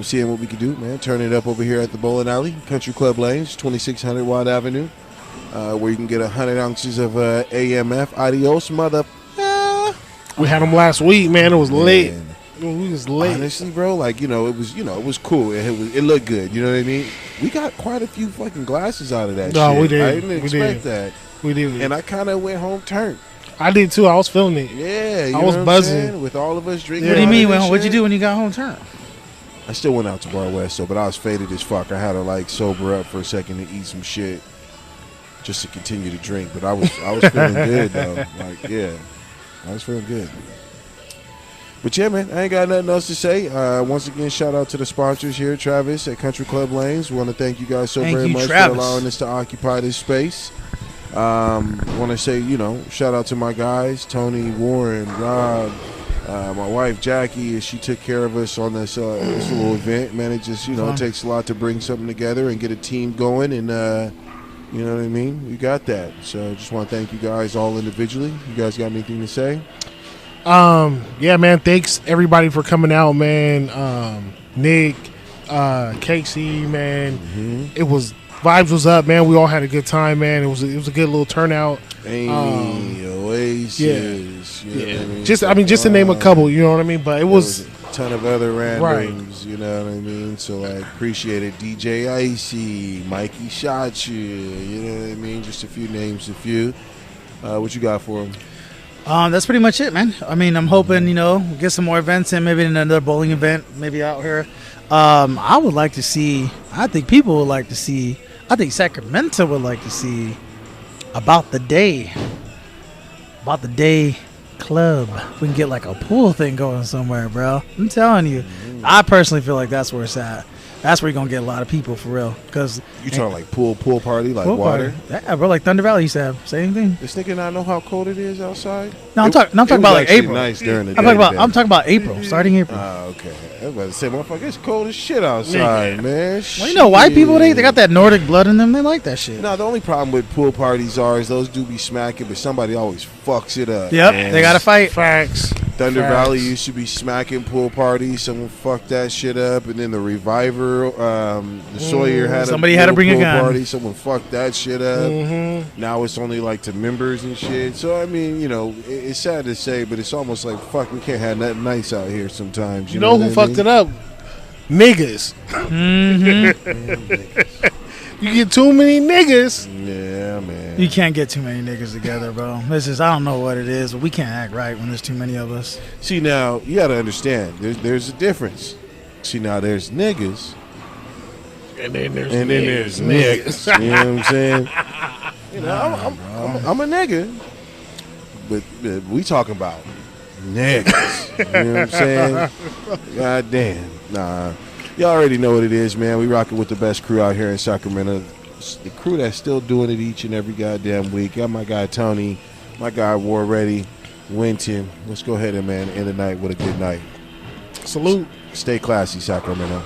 Seeing what we can do, man. Turning it up over here at the bowling alley, Country Club Lanes, 2600 Watt Avenue, where you can get 100 ounces of AMF. Adios, mother. We had them last week, man. It was late. We was late. Honestly, bro, like, it was cool. It looked good. You know what I mean? We got quite a few fucking glasses out of that shit. No, we did. I didn't expect that. We did. And I kind of went home turned. I did too. I was feeling it. Yeah, I was buzzing with all of us drinking. What do you mean? What'd you do when you got home turned? I still went out to Bar West, but I was faded as fuck. I had to like sober up for a second to eat some shit, just to continue to drink. But I was feeling good though. Like, yeah, I was feeling good. But yeah, man, I ain't got nothing else to say. Once again, shout out to the sponsors here, Travis at Country Club Lanes. We want to thank you guys very much for allowing us to occupy this space. Want to say, shout out to my guys, Tony, Warren, Rob, my wife Jackie. She took care of us on this little event. Man, it just it takes a lot to bring something together and get a team going, and you know what I mean. We got that. So just want to thank you guys all individually. You guys got anything to say? Yeah, man, thanks everybody for coming out, man. Nick, Casey, man. It was vibes was up, man. We all had a good time, man. It was a good little turnout. Hey, Oasis. Yeah. Just to name a couple, you know what I mean? But it was a ton of other randoms, you know what I mean? So like appreciate it. DJ Icy, Mikey Shot you know what I mean? Just a few names, what you got for them? That's pretty much it, man. I mean, I'm hoping, get some more events in, maybe another bowling event, maybe out here. I would like to see, I think people would like to see, I think Sacramento would like to see About the Day Club. We can get like a pool thing going somewhere, bro. I'm telling you. I personally feel like that's where it's at. That's where you're going to get a lot of people for real. Cause you talking like pool party, like pool water? Party. Yeah, bro, like Thunder Valley used to have. Same thing. This nigga not know how cold it is outside? No, I'm talking about like April. Nice during the day. I'm talking about April, starting April. Okay. I was about to say, motherfucker, it's cold as shit outside, man. Well, white people, they got that Nordic blood in them. They like that shit. No, the only problem with pool parties is those do be smacking, but somebody always fucks it up. Yep, man. They got to fight. Facts. Thunder Valley used to be smacking pool parties. Someone fucked that shit up, and then the Reviver, the Sawyer had somebody had to bring a gun. Party. Someone fucked that shit up. Now it's only like to members and shit. So I mean, it's sad to say, but it's almost like fuck. We can't have nothing nice out here sometimes. You know who fucked it up? Niggas. You get too many niggas. Yeah, man. You can't get too many niggas together, bro. I don't know what it is, but we can't act right when there's too many of us. See, now, you got to understand, there's a difference. See, now, there's niggas, And then there's niggas. You know what I'm saying? You know, I'm a nigga, but we talking about niggas. You know what I'm saying? God damn. Nah. Y'all already know what it is, man. We rocking with the best crew out here in Sacramento. The crew that's still doing it each and every goddamn week. Got my guy Tony, my guy War Ready, Winton. Let's go ahead and, man, end the night with a good night. Salute. Stay classy, Sacramento.